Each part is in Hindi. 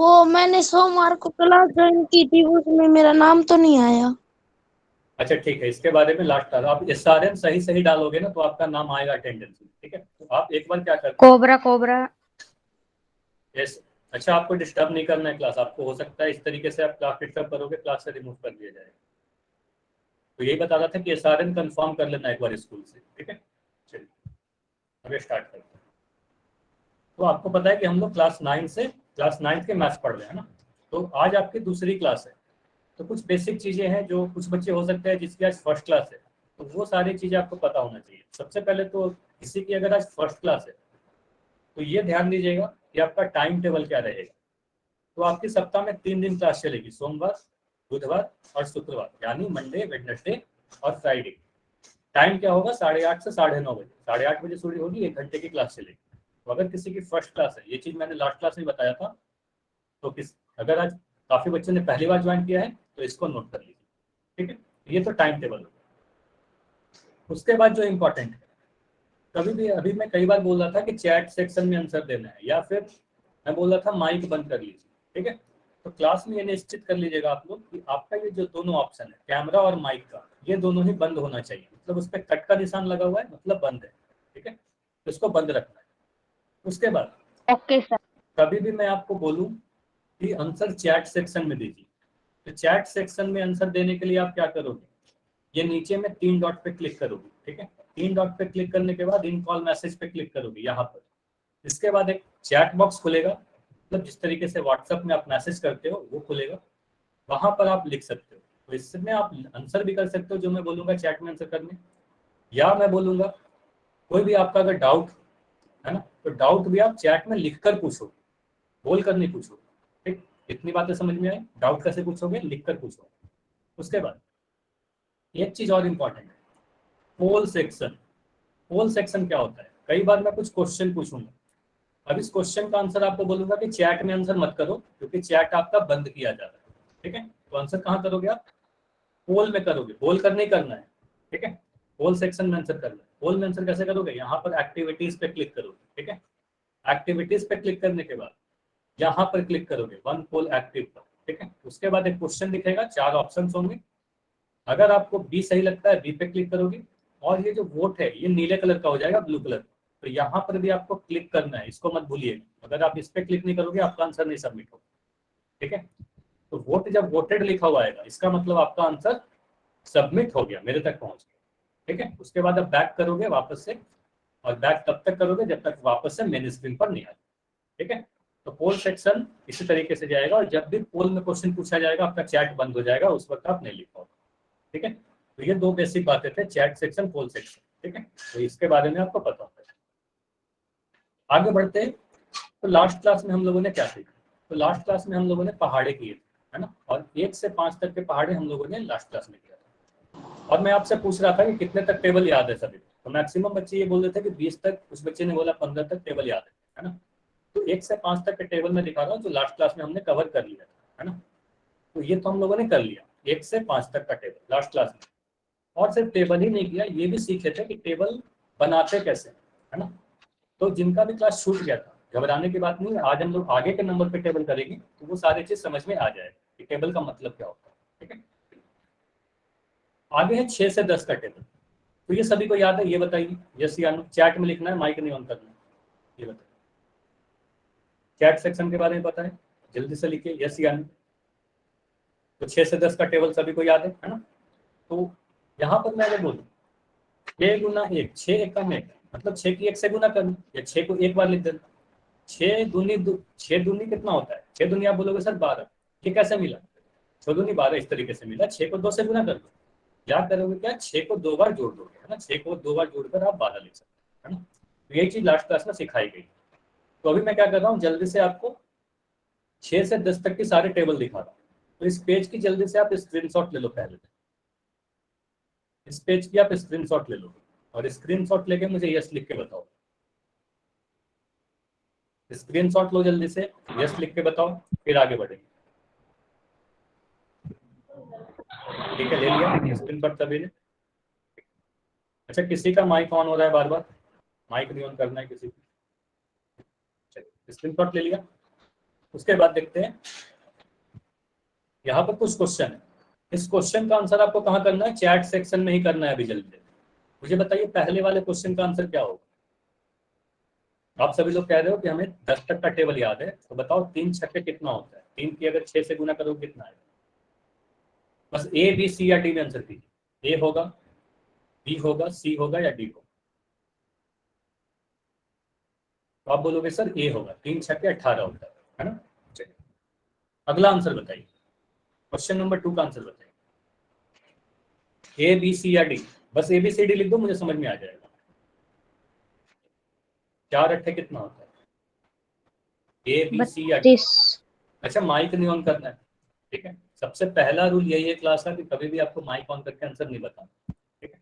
वो मैंने सोमवार को क्लास ज्वाइन की थी, उसमें मेरा नाम तो नहीं आया। अच्छा ठीक है, इसके बारे में लास्ट डालो आप। SRM सही सही डालोगे ना तो आपका नाम आएगा अटेंडेंस में। ठीक है, तो आप एक बार क्या करते हैं। Cobra cobra. यस। अच्छा, आपको डिस्टर्ब नहीं करना है क्लास। आपको हो सकता है इस तरीके से आप क्लास डिस्टर्ब करोगे, क्लास से रिमूव कर दिया जाएगा। तो यही बता रहा था कि SRM कंफर्म कर लेना एक बार स्कूल से। ठीक है, चलिए आगे स्टार्ट करते हैं। तो आपको पता है कि हम लोग क्लास 9 के मैथ्स पढ़ रहे हैं ना। तो आज आपकी दूसरी क्लास है। तो कुछ बेसिक चीजें हैं जो कुछ बच्चे हो सकते हैं जिसकी आज फर्स्ट क्लास है, तो वो सारी चीजें आपको पता होना चाहिए। सबसे पहले तो किसी की अगर आज फर्स्ट क्लास है तो ये ध्यान दीजिएगा कि आपका टाइम टेबल क्या रहेगा। तो आपकी सप्ताह में 3 दिन क्लास चलेगी, सोमवार, बुधवार और शुक्रवार, यानी मंडे, वेडनेसडे और फ्राइडे। टाइम क्या होगा, 8:30 से 9:30 बजे। 8:30 बजे शुरू होगी, 1 घंटे की क्लास चलेगी। तो अगर किसी की फर्स्ट क्लास है, ये चीज मैंने लास्ट क्लास में बताया था, तो अगर आज काफी बच्चों ने पहली बार ज्वाइन किया है तो इसको नोट कर लीजिए। ठीक है, ये तो टाइम टेबल हो। उसके बाद जो इम्पोर्टेंट है, कभी भी अभी मैं कई बार बोल रहा था कि चैट सेक्शन में आंसर देना है, या फिर मैं बोल रहा था माइक बंद कर लीजिए। ठीक है, तो क्लास में ये निश्चित कर लीजिएगा आप लोग कि आपका ये जो दोनों ऑप्शन है, कैमरा और माइक का, ये दोनों ही बंद होना चाहिए। मतलब उस पर कट का निशान लगा हुआ है, मतलब बंद है। ठीक है, तो इसको बंद रखना है। उसके बाद ओके सर। कभी भी मैं आपको बोलूं कि आंसर चैट सेक्शन में दीजिए, तो चैट सेक्शन में आंसर देने के लिए आप क्या करोगे, ये नीचे में 3 डॉट पे क्लिक करोगे। ठीक है, 3 डॉट पे क्लिक करने के बाद इन कॉल मैसेज पे क्लिक करोगे यहाँ पर। इसके बाद एक चैट बॉक्स खुलेगा, मतलब जिस तरीके से व्हाट्सएप में आप मैसेज करते हो वो खुलेगा। वहां पर आप लिख सकते हो, तो इसमें आप आंसर भी कर सकते हो जो मैं बोलूंगा चैट में आंसर करने, या मैं बोलूंगा कोई भी आपका अगर डाउट है ना, तो डाउट भी आप चैट में लिखकर पूछो, बोल कर नहीं पूछो। ठीक, इतनी बातें समझ में आई। डाउट कैसे पूछोगे, लिख कर पूछो। उसके बाद एक चीज और इम्पोर्टेंट है, पोल सेक्शन। पोल सेक्शन क्या होता है, कई बार मैं कुछ क्वेश्चन पूछूंगा। अब इस क्वेश्चन का आंसर आपको बोलूंगा कि चैट में आंसर मत करो, क्योंकि चैट आपका बंद किया जा रहा है। ठीक है, तो आंसर कहाँ करोगे आप, पोल में करोगे। पोल कर नहीं करना है। ठीक है, पोल सेक्शन में आंसर करना है। पोल में आंसर कैसे करोगे, यहाँ पर एक्टिविटीज पे क्लिक करोगे। ठीक है, एक्टिविटीज पे क्लिक करने के बाद यहाँ पर क्लिक करोगे, वन पोल एक्टिव पर। ठीक है, उसके बाद एक क्वेश्चन दिखेगा, 4 ऑप्शन होंगे। अगर आपको बी सही लगता है, बी पे क्लिक करोगे, और ये जो वोट है ये नीले कलर का हो जाएगा, ब्लू कलर। तो यहाँ पर भी आपको क्लिक करना है, इसको मत भूलिएगा। अगर आप इस पे क्लिक नहीं करोगे आपका आंसर नहीं सबमिट होगा। ठीक है, तो वोट जब वोटेड लिखा हुआ आएगा, इसका मतलब आपका आंसर सबमिट हो गया, मेरे तक पहुंच गया। ठीक है, उसके बाद आप बैक करोगे वापस से, और बैक तब तक करोगे जब तक वापस से मेन स्क्रीन पर नहीं आए। ठीक है, तो पोल सेक्शन इसी तरीके से जाएगा, और जब भी पोल में क्वेश्चन पूछा जाएगा आपका चैट बंद हो जाएगा, उस वक्त आप नहीं लिख पाओगे। ठीक है, तो ये 2 बेसिक बातें थे, चैट सेक्शन, पोल सेक्शन। ठीक है, तो इसके बारे में आपको पता होगा। आगे बढ़ते हैं। तो लास्ट क्लास में हम लोगों ने क्या सीखा, तो लास्ट क्लास में हम लोगों ने पहाड़े किए थे, है ना, और 1 से 5 तक के पहाड़े हम लोगों ने लास्ट क्लास में किया था। और मैं आपसे पूछ रहा था कि कितने तक टेबल याद है सभी, तो मैक्सिमम बच्चे ये बोल रहे थे कि 20 तक, उस बच्चे ने बोला 15 तक टेबल याद है ना। तो 1 से 5 तक के टेबल में दिखा रहा हूँ जो लास्ट क्लास में हमने कवर कर लिया था, है ना। तो ये तो हम लोगों ने कर लिया, 1 से 5 तक का टेबल लास्ट क्लास में। और सिर्फ टेबल ही नहीं किया, ये भी सीख लेते कि टेबल बनाते कैसे, है ना। तो जिनका भी क्लास छूट गया था, घबराने की बात नहीं है, आज हम लोग आगे के नंबर पे टेबल करेंगे तो वो सारी चीज समझ में आ जाएगा कि टेबल का मतलब क्या होता है। ठीक है, आगे है 6 से 10 का टेबल। तो ये सभी को याद है, ये बताइए यस या नो। चैट में लिखना है, माइक नहीं ऑन करना है। ये बताइए, चैट सेक्शन के बारे में पता है, जल्दी से लिखिए यस या नो। तो 6 से 10 का टेबल सभी को याद है ना। तो यहाँ पर मैं अगर बोलूँ 6 × 1, 6 एकम 1, मतलब 6 की 1 से गुना करना, या 6 को एक बार लिख देना। 6 दूनी कितना होता है, 6 दूनी आप बोलोगे सर 12। ये कैसे मिला, 6 दूनी 12 इस तरीके से मिला। 6 को 2 से गुना कर दो, क्या करोगे, क्या 6 को 2 बार जोड़ दोगे, है ना। 6 को 2 बार जोड़कर आप 12 लिख सकते हैं, है ना। तो यही चीज लास्ट क्लास में सिखाई गई। तो अभी मैं क्या कर रहा हूँ, जल्दी से आपको 6 से 10 तक की सारे टेबल दिखा रहा हूँ। तो इस पेज की जल्दी से आप स्क्रीनशॉट ले लो। पहले इस पेज की आप स्क्रीनशॉट ले लो, और स्क्रीनशॉट लेके मुझे यस लिख के बताओ। स्क्रीनशॉट लो जल्दी से, यस लिख के बताओ, फिर आगे बढ़ेंगे। ठीक है, ले लिया स्क्रीनशॉट सभी ने। अच्छा, किसी का माइक ऑन हो रहा है बार बार, माइक नहीं ऑन करना है किसी को। चलिए, स्क्रीनशॉट ले लिया। उसके बाद देखते हैं यहाँ पर कुछ क्वेश्चन है। इस क्वेश्चन का आंसर आपको कहाँ करना है? चैट सेक्शन में ही करना है अभी जल्दी। मुझे बताइए पहले वाले क्वेश्चन का आंसर क्या होगा? आप सभी लोग कह रहे हो कि हमें 10 तक का टेबल याद है, तो बताओ 3 छक्के कितना होता है? 3 की अगर 6 से गुना करो कितना है? बस ए बी सी या डी में आंसर कीजिए। ए होगा, बी होगा, सी होगा या डी होगा? तो आप बोलोगे सर ए होगा, 3 छक्के 18 होता है ना? चलिए अगला आंसर बताइए, क्वेश्चन नंबर 2 का आंसर बताइए। ए बी सी या डी, बस ए बी सी डी लिख दो, मुझे समझ में आ जाएगा। 4 अट्ठे कितना होता है? ए बी सी या डी? 32। अच्छा माइक नहीं ऑन करना है, ठीक है। सबसे पहला रूल यही है क्लास का कि कभी भी आपको माइक ऑन करके आंसर नहीं बताना, ठीक है।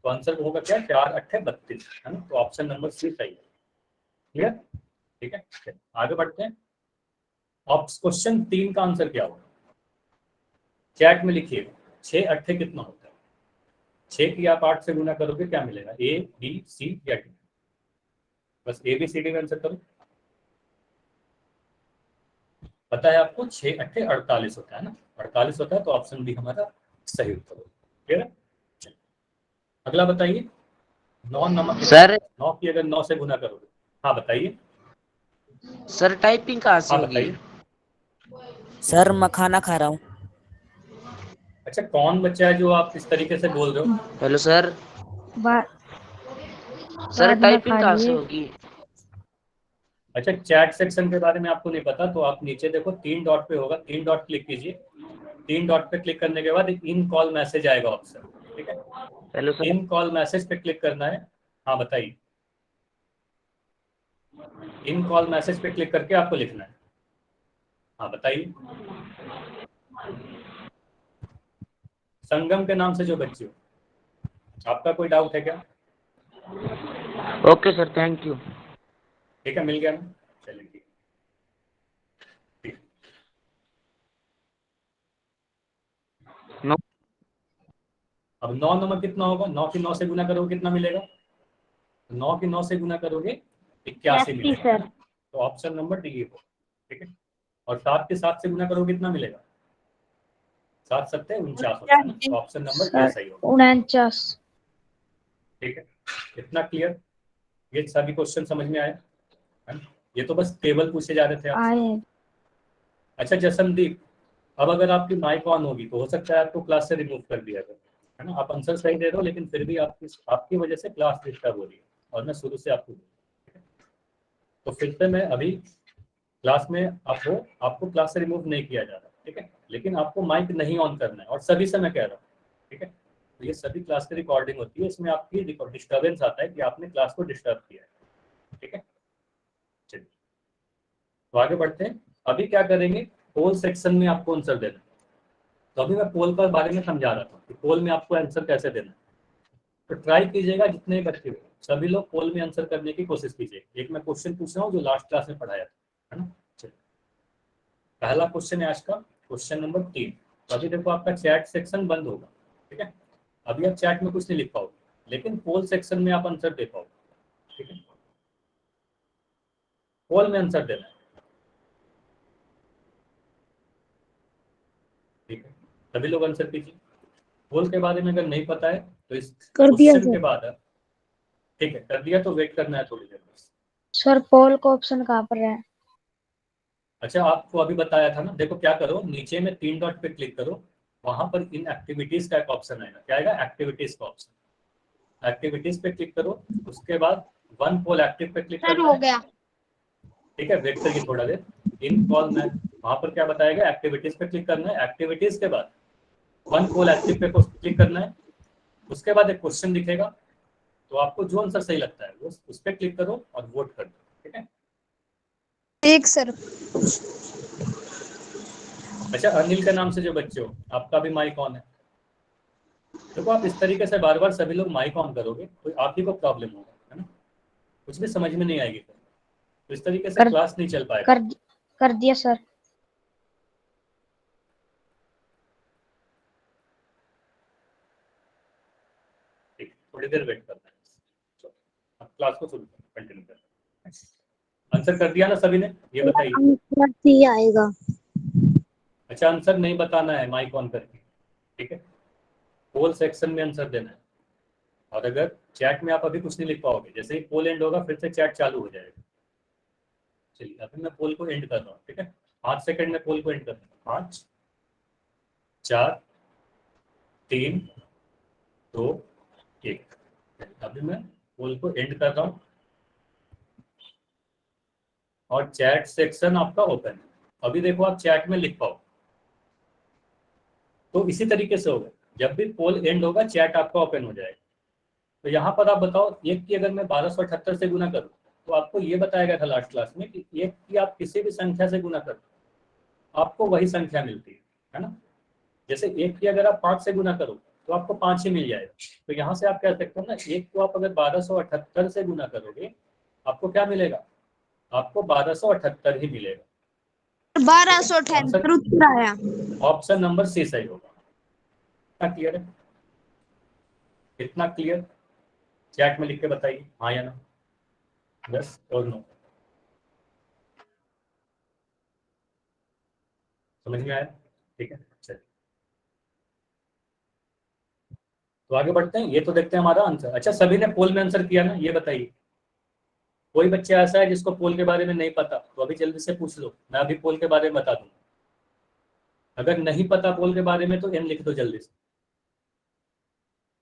तो आंसर होगा क्या? 4 अट्ठे 32, है ना? तो ऑप्शन नंबर सी सही है। क्लियर? ठीक है, आगे बढ़ते हैं। क्वेश्चन 3 का आंसर क्या होगा? चैट में लिखिएगा। 6 अट्ठे कितना होता है? 6 की आप 8 से गुना करोगे क्या मिलेगा? ए बी सी या डी? बस ए बी सी डी में आंसर करो। पता है आपको 6 अट्ठे 48 होता है ना? 48 होता है, तो ऑप्शन बी हमारा सही उत्तर होगा। क्लियर है? अगला बताइए। 9 नमक कितना सर। होता है? 9 की अगर 9 से गुना करोगे। हाँ बताइए। सर टाइपिंग कहाँ से हाँ होगी? बताइए। सर मैं खाना खा रहा हूँ। अच्छा कौन बच्चा है जो आप इस तरीके से बोल रहे हो? Hello sir. बा, सर बाद में टाइपिंग खा कहाँ से लिए। होगी? अच्छा चैट सेक्शन के बारे में आपको नहीं पता, तो आप नीचे देखो 3 डॉट पे होगा, 3 डॉट क्लिक कीजिए। 3 डॉट पे क्लिक करने के बाद इन कॉल मैसेज आएगा ऑप्शन, ठीक है। Hello sir. इन कॉल मैसेज पे क्लिक करना है। हाँ बताइए। इन कॉल मैसेज पे क्लिक करके आपको लिखना है। हाँ बताइए। संगम के नाम से जो बच्चे हो, आपका कोई डाउट है क्या? Okay sir, thank you. ठीक है, मिल गया ना? चलिए ठीक ठीक। नो। अब 9 नंबर कितना होगा? 9 की 9 से गुना करोगे कितना मिलेगा? 9 की 9 से गुना करोगे 81 मिलेगा, है सर। ना? तो ऑप्शन नंबर डी हो, ठीक है। और 7 के 7 से गुना करोगे कितना मिलेगा? 7 सत्ते 49 होता है ना? तो ऑप्शन नंबर ए सर सही होगा, 49। ठीक है। इतना क्लियर? ये सभी क्वेश्चन समझ में आए, है ना? ये तो बस टेबल पूछे जा रहे थे आपसे। आए। अच्छा जसनदीप, अब अगर आपकी माइक ऑन होगी तो हो सकता है आपको क्लास से रिमूव कर दिया जाए, है ना? आप आंसर सही दे रहे हो लेकिन फिर भी आपकी आपकी वजह से क्लास डिस्टर्ब हो रही है, और मैं शुरू से आपको तो फिर से मैं अभी क्लास में आपको क्लास से रिमूव नहीं किया जा रहा, ठीक है। लेकिन आपको माइक नहीं ऑन करना है, और सभी से मैं कह रहा हूँ, ठीक है। तो ये सभी क्लास की रिकॉर्डिंग होती है, इसमें आपकी डिस्टर्बेंस आता है कि आपने क्लास को डिस्टर्ब किया है, ठीक है। चलिए तो आगे बढ़ते हैं। अभी क्या करेंगे, पोल सेक्शन में आपको आंसर देना है। तो अभी मैं पोल के बारे में समझा रहा था कि पोल में आपको आंसर कैसे देना है। तो ट्राई कीजिएगा, जितने बच्चे हो सभी लोग पोल में आंसर करने की कोशिश कीजिए। एक मैं क्वेश्चन पूछ रहा हूँ जो लास्ट क्लास में पढ़ाया था, है ना? चलिए पहला क्वेश्चन है आज का, क्वेश्चन नंबर 3। तो अभी देखो आपका चैट सेक्शन बंद होगा, ठीक है। अभी आप चैट में कुछ नहीं लिख पाओगे, लेकिन पोल सेक्शन में आप आंसर दे पाओगे, ठीक है। पोल में आंसर देना है, ठीक है। सभी लोग आंसर कीजिए। पोल के बारे में अगर नहीं पता है तो इस कर दिया क्वेश्चन के सर। बाद ठीक है, कर दिया तो वेट करना है थोड़ी देर बस। सर पोल का ऑप्शन कहाँ पर है? अच्छा आपको अभी बताया था ना, देखो क्या करो, नीचे में 3 डॉट पे क्लिक करो, वहां पर इन एक्टिविटीज का एक ऑप्शन आएगा। क्या आएगा? एक्टिविटीज का ऑप्शन। एक्टिविटीज पे क्लिक करो, उसके बाद वन पोल एक्टिव पे क्लिक सर करना हो है, गया। ठीक है। वेट करिए थोड़ा देर। इन कॉल में वहां पर क्या बताएगा? एक्टिविटीज पे क्लिक करना है। एक्टिविटीज के बाद वन पोल एक्टिव पे क्लिक करना है। उसके बाद एक क्वेश्चन दिखेगा, तो आपको जो आंसर सही लगता है वो उस पर क्लिक करो और वोट कर दो, ठीक है। ठीक सर। अच्छा अनिल के नाम से जो बच्चे हो, आपका भी माइक ऑन है। देखो आप इस तरीके से बार बार सभी लोग माइक ऑन करोगे तो आप ही को प्रॉब्लम होगा, है ना? कुछ भी समझ में नहीं आएगी, तो इस तरीके से कर क्लास नहीं चल पाएगा। कर कर दिया सर। ठीक, थोड़ी देर वेट करना है। अब क्लास को शुरू कंटिन्यू करना है। आंसर कर दिया ना सभी ने, ये बताइए। आंसर सी आएगा। अच्छा, आंसर नहीं बताना है माइक ऑन करके, ठीक है। पोल सेक्शन में आंसर देना है, और अगर चैट में आप अभी कुछ नहीं लिख पाओगे, जैसे ही पोल एंड होगा फिर से चैट चालू हो जाएगा। चलिए अभी मैं पोल को एंड कर रहा हूँ, ठीक है। 5 सेकंड में पोल को एंड कर रहा हूँ। 5 4 3 2 1। अभी मैं पोल को एंड कर रहा हूँ और चैट सेक्शन आपका ओपन है। अभी देखो आप चैट में लिख पाओ, तो इसी तरीके से होगा, जब भी पोल एंड होगा चैट आपका ओपन हो जाएगा। तो यहाँ पर आप बताओ, एक की अगर मैं 1278 से गुना करूँ तो आपको ये बताया गया था लास्ट क्लास में कि एक की आप किसी भी संख्या से गुना करो आपको वही संख्या मिलती है ना। जैसे एक की अगर आप 5 से गुना करो तो आपको 5 ही मिल जाएगा। तो यहाँ से आप कह सकते हो ना, एक को आप अगर 1278 से गुना करोगे आपको क्या मिलेगा, आपको 1278 ही मिलेगा। 1278 उत्तर आया। ऑप्शन नंबर सी सही होगा। इतना क्लियर है? इतना क्लियर? चैट में लिख के बताइए हाँ या ना, यस और नो। समझ में आया? ठीक है, चलिए तो आगे बढ़ते हैं। ये तो देखते हैं हमारा आंसर। अच्छा, सभी ने पोल में आंसर किया ना, ये बताइए। कोई बच्चा ऐसा है जिसको पोल के बारे में नहीं पता तो अभी जल्दी से पूछ लो, मैं अभी पोल के बारे में बता दूंगा। अगर नहीं पता पोल के बारे में तो एन लिख दो जल्दी से।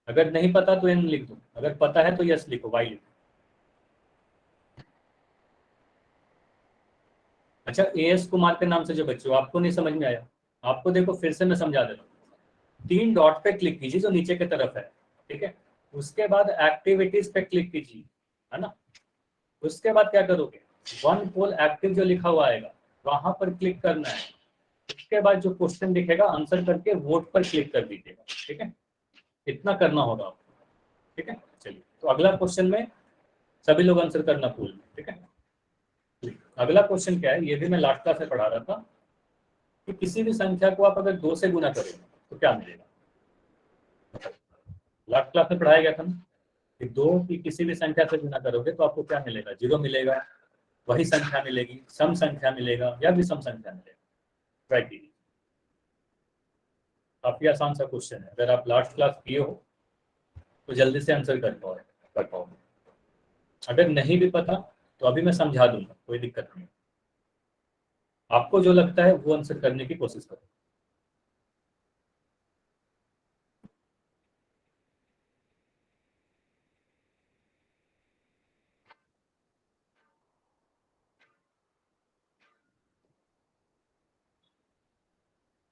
अगर नहीं पता तो एन लिख दो, अगर पता है तो यस लिखो, वाई लिखो। अच्छा, एएस कुमार के नाम से जो बच्चे हो, आपको नहीं समझ में आया, आपको देखो फिर से मैं समझा देता हूँ। 3 डॉट पे क्लिक कीजिए जो नीचे की तरफ है, ठीक है। उसके बाद एक्टिविटीज पे क्लिक कीजिए, है ना। उसके बाद क्या करोगे, वन पोल एक्टिव जो लिखा हुआ आएगा वहां पर क्लिक करना है। उसके बाद जो क्वेश्चन दिखेगा आंसर करके वोट पर क्लिक कर दीजिएगा, ठीक है। इतना करना होगा आपको, ठीक है। चलिए तो अगला क्वेश्चन में सभी लोग आंसर करना पोल में, ठीक है। अगला क्वेश्चन क्या है, ये भी मैं लास्ट क्लास में पढ़ा रहा था कि किसी भी संख्या को आप अगर 2 से गुना करें तो क्या मिलेगा। लास्ट क्लास में पढ़ाया गया था ना कि 2 की किसी भी संख्या से गुना करोगे तो आपको क्या मिलेगा, 0 मिलेगा, वही संख्या मिलेगी, सम संख्या मिलेगा या विषम संख्या मिलेगा। ट्राई कीजिए, काफी आसान सा क्वेश्चन है। अगर आप लास्ट क्लास किए हो तो जल्दी से आंसर कर पाओगे। अगर नहीं भी पता तो अभी मैं समझा दूंगा, कोई दिक्कत नहीं। आपको जो लगता है वो आंसर करने की कोशिश करो।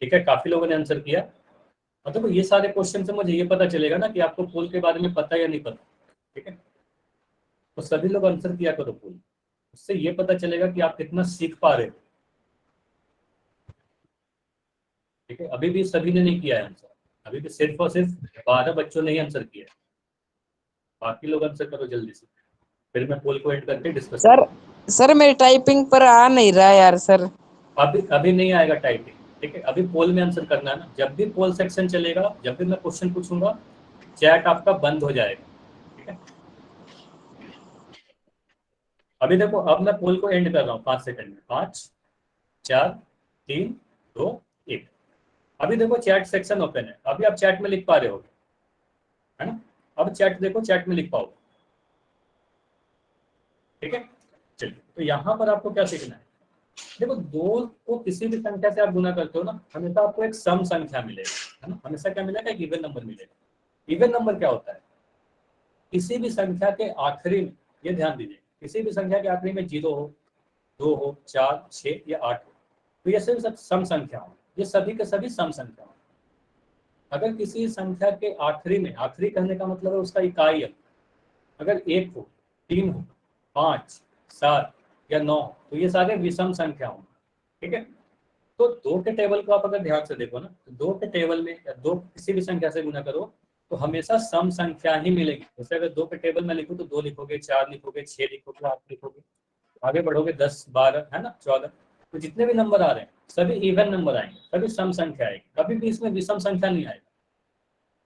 ठीक है, काफी लोगों ने आंसर किया। मतलब ये सारे क्वेश्चन से मुझे ये पता चलेगा ना कि आपको पोल के बारे में पता या नहीं पता, ठीक है। तो सभी लोग आंसर किया करो पोल, उससे ये पता चलेगा कि आप कितना सीख पा रहे हो, ठीक है। अभी भी सभी ने नहीं किया है आंसर, अभी भी सिर्फ और सिर्फ 12 बच्चों ने ही आंसर किया है। बाकी लोग आंसर करो जल्दी से, फिर मैं पोल को एंड करके डिस्कस सर सर मेरी टाइपिंग पर आ नहीं रहा यार सर। अभी नहीं आएगा टाइपिंग, ठीक है। अभी पोल में आंसर करना है ना, जब भी पोल सेक्शन चलेगा, जब भी मैं क्वेश्चन पूछूंगा चैट आपका बंद हो जाएगा, ठीक है। अभी देखो, अब मैं पोल को एंड कर रहा हूँ 5 सेकंड में। 5 4 3 2 1। अभी देखो चैट सेक्शन ओपन है, अभी आप चैट में लिख पा रहे हो, है ना। अब चैट देखो, चैट में लिख पाओ, ठीक है। चलिए तो यहाँ पर आपको क्या सीखना है, देखो 2 को किसी भी संख्या से आप गुना करते हो ना, हमेशा आपको एक सम संख्या मिलेगा, है ना। हमेशा क्या मिलेगा, एक इवन नंबर मिलेगा। इवन नंबर क्या होता है, किसी भी संख्या के आखिरी में, ये ध्यान दीजिए, किसी भी संख्या के आखिरी में 0 हो, 2 हो, 4 6 या 8 हो, तो ये सिर्फ सम संख्या हो, ये सभी के सभी सम संख्या हो। अगर किसी संख्या के आखिरी में, आखिरी कहने का मतलब है उसका इकाई अंक, अगर 1 हो, 3 हो, 5 7 या 9, तो ये सारे विषम संख्या होंगे, ठीक है। तो 2 के टेबल को आप अगर ध्यान से देखो ना, तो 2 के टेबल में या 2 किसी भी संख्या से गुना करो तो हमेशा सम संख्या ही मिलेगी। जैसे अगर 2 के टेबल में लिखो तो 2 लिखोगे, 4 लिखोगे, 6 लिखोगे, 8 लिखोगे, आगे बढ़ोगे 10 12, है ना, 14, तो जितने भी नंबर आ रहे हैं सभी इवन नंबर आएंगे, सभी सम संख्या आएगी, कभी भी इसमें विषम संख्या नहीं आएगा।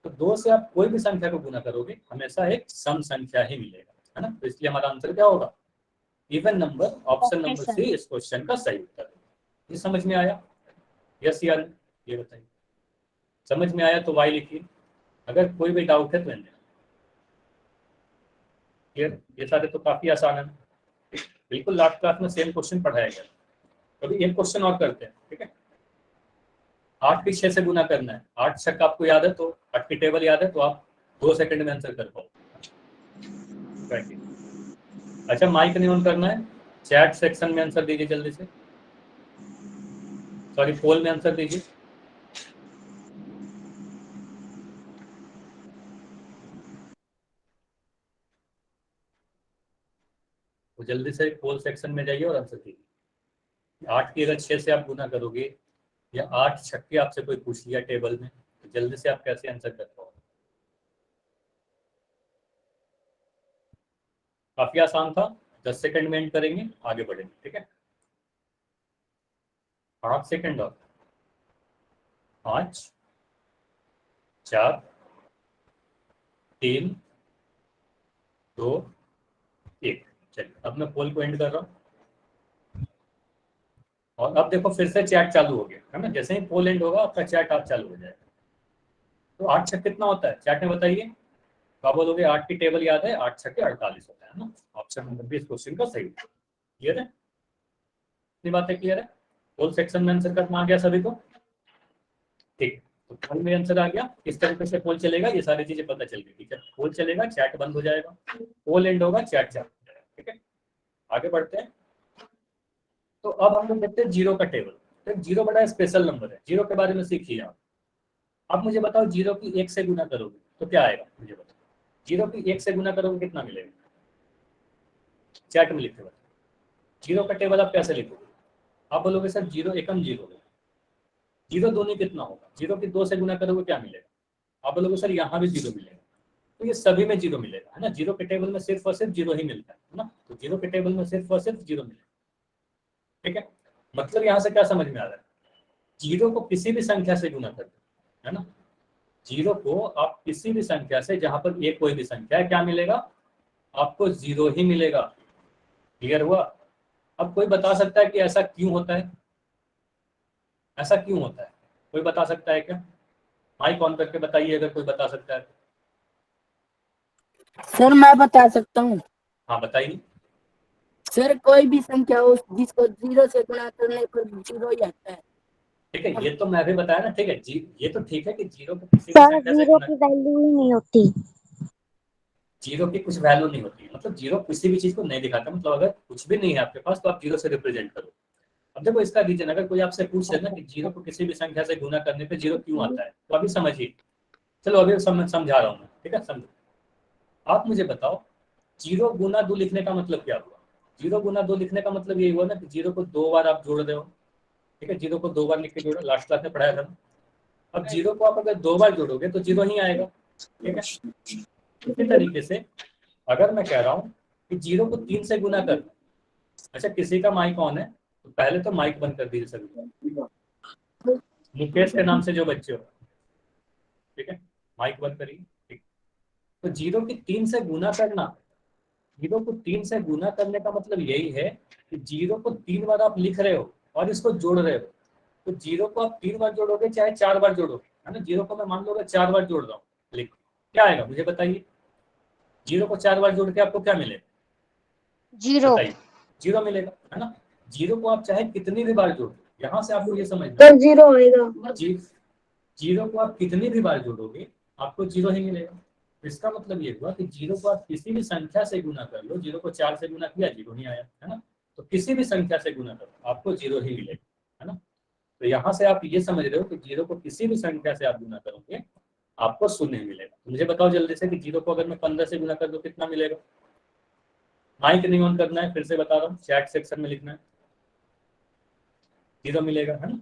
तो 2 से आप कोई भी संख्या को गुना करोगे हमेशा एक सम संख्या ही मिलेगा, है ना। तो इसलिए हमारा आंसर क्या होगा, even number option Okay, number sir. सी इस क्वेश्चन का सही उत्तर है। ये समझ में आया? यस या नो? ये बताइए। समझ में आया तो वाई लिखिए, अगर कोई भी डाउट है तो एंड। क्लियर? ये सारे तो काफी आसान है, बिल्कुल लास्ट क्लास में सेम क्वेश्चन पढ़ाया गया। अभी एक क्वेश्चन और करते हैं, ठीक है? 8 की 6 से गुना करना है। 8 छक्का आपको याद है तो 8 की टेबल याद है तो आप 2 सेकंड में आंसर कर पाओ। अच्छा, माइक नहीं ऑन करना है, चैट सेक्शन में आंसर दीजिए जल्दी से, सॉरी पोल में आंसर दीजिए। तो जल्दी से पोल सेक्शन में जाइए और आंसर दीजिए। 8 की अगर 6 से आप गुना करोगे या 8 छक्के आपसे कोई पूछ लिया टेबल में तो जल्दी से आप कैसे आंसर कर पाओगे? काफी आसान था, 10 सेकंड में एंड करेंगे, आगे बढ़ेंगे, ठीक है? 8 सेकंड और 5 4 3 2 1। चलिए अब मैं पोल को एंड कर रहा हूँ और अब देखो फिर से चैट चालू हो गया है ना। जैसे ही पोल एंड होगा आपका चैट आप चालू हो जाएगा। तो 8 छक्के कितना होता है चैट में बताइए? तो आप बोलोगे 8 की टेबल याद है, 8 छक्के 48 होता है ना। ऑप्शन नंबर बी इस क्वेश्चन का सही उत्तर। क्लियर है? इतनी बातें क्लियर है? पोल सेक्शन में आंसर करना आ गया सभी को? ठीक, तो पोल में आंसर आ गया। किस तरीके से पोल चलेगा ये सारी चीजें पता चल गई, ठीक है? पोल चलेगा, चैट बंद हो जाएगा, पोल एंड होगा, चैट चालू हो जाएगा, ठीक है? आगे बढ़ते हैं। तो अब हम लोग देखते हैं जीरो का टेबल। तो जीरो बड़ा स्पेशल नंबर है, जीरो के बारे में सीखिए आप। आप मुझे बताओ जीरो की 1 से गुना करोगे तो क्या आएगा? मुझे बताओ जीरो की 1 से गुना करोगे कितना मिलेगा? चैट में लिखते बताओ। जीरो का टेबल आप कैसे लिखोगे? आप बोलोगे सर जीरो एकम जीरो, जीरो दूनी कितना होगा? जीरो की 2 से गुना करोगे क्या मिलेगा? आप बोलोगे सर यहाँ भी जीरो मिलेगा। तो ये सभी में जीरो मिलेगा, है ना। जीरो के टेबल में सिर्फ और सिर्फ जीरो ही मिलता है ना। तो जीरो के टेबल में सिर्फ और सिर्फ जीरो मिलेगा, ठीक है? मतलब यहाँ से क्या समझ में आ रहा है? जीरो को किसी भी संख्या से गुना कर दो, है ना। जीरो को आप किसी भी संख्या से, जहां पर एक कोई भी संख्या है, क्या मिलेगा? आपको जीरो ही मिलेगा। क्लियर हुआ? अब कोई बता सकता है कि ऐसा क्यों होता है? ऐसा क्यों होता है? कोई बता सकता है क्या? माइक ऑन करके बताइए अगर कोई बता सकता है। सर मैं बता सकता हूँ। हाँ बताइए। सर कोई भी संख्या हो जिसको जीरो से गुणा करने पर जीरो ही आता है। ठीक है, ये तो मैं भी बताया ना, ठीक है जी। ये तो ठीक है कि जीरो को किसी भी सर संख्या से जीरो गुना, की वैल्यू ही नहीं होती। जीरो की कुछ वैल्यू नहीं होती, मतलब जीरो किसी भी चीज को नहीं दिखाता। मतलब अगर कुछ भी नहीं है आपके पास तो आप जीरो से रिप्रेजेंट करो। अब देखो इसका रीजन, अगर कोई आपसे पूछ ले ना कि जीरो को किसी भी संख्या से गुना करने पे जीरो क्यों आता है, तो अभी समझिए। चलो अभी समझा रहा हूँ मैं, ठीक है? समझो। आप मुझे बताओ जीरो गुना 2 लिखने का मतलब क्या हुआ? जीरो गुना 2 लिखने का मतलब यही हुआ ना कि जीरो को 2 बार आप जोड़ रहे हो, ठीक है? जीरो को 2 बार लिख के जोड़ो, लास्ट क्लास में पढ़ाया था। अब जीरो को आप अगर 2 बार जोड़ोगे तो जीरो ही आएगा, ठीक है? इसी तरीके से अगर मैं कह रहा हूँ कि जीरो को 3 से गुना कर, अच्छा किसी का माइक ऑन है तो पहले तो माइक बंद कर दीजिए सभी, मुकेश के नाम से जो बच्चे हो, ठीक है? माइक बंद करिए, ठीक। तो जीरो की 3 से गुना करना, जीरो को 3 से गुना करने का मतलब यही है कि जीरो को 3 बार आप लिख रहे हो और इसको जोड़ रहे हो। तो जीरो को आप 3 बार जोड़ोगे चाहे 4 बार जोड़ोगे, है ना। जीरो को मैं मान लो 4 बार जोड़ रहा हूँ, लिख क्या आएगा मुझे बताइए? जीरो को 4 बार जोड़ के आपको क्या मिलेगा? जीरो। बताइए। जीरो मिलेगा, है ना। जीरो को आप चाहे कितनी भी बार जोड़ो, यहाँ से आपको ये समझना सर जीरो आएगा। जीरो को आप कितनी भी बार जोड़ोगे आपको जीरो ही मिलेगा। इसका मतलब ये हुआ कि जीरो को आप किसी भी संख्या से गुना कर लो, जीरो को 4 से गुना किया जीरो ही आया, है ना। तो किसी भी संख्या से गुना करो आपको जीरो ही मिलेगा, है ना। तो यहाँ से आप ये समझ रहे हो कि जीरो को किसी भी संख्या से आप गुना करोगे आपको शून्य मिलेगा। तो मुझे बताओ जल्दी से कि जीरो को अगर मैं 15 से गुना कर दूं कितना मिलेगा? माइक नहीं ऑन करना है, फिर से बता रहा हूँ, चैट सेक्शन में लिखना है, जीरो मिलेगा, है ना।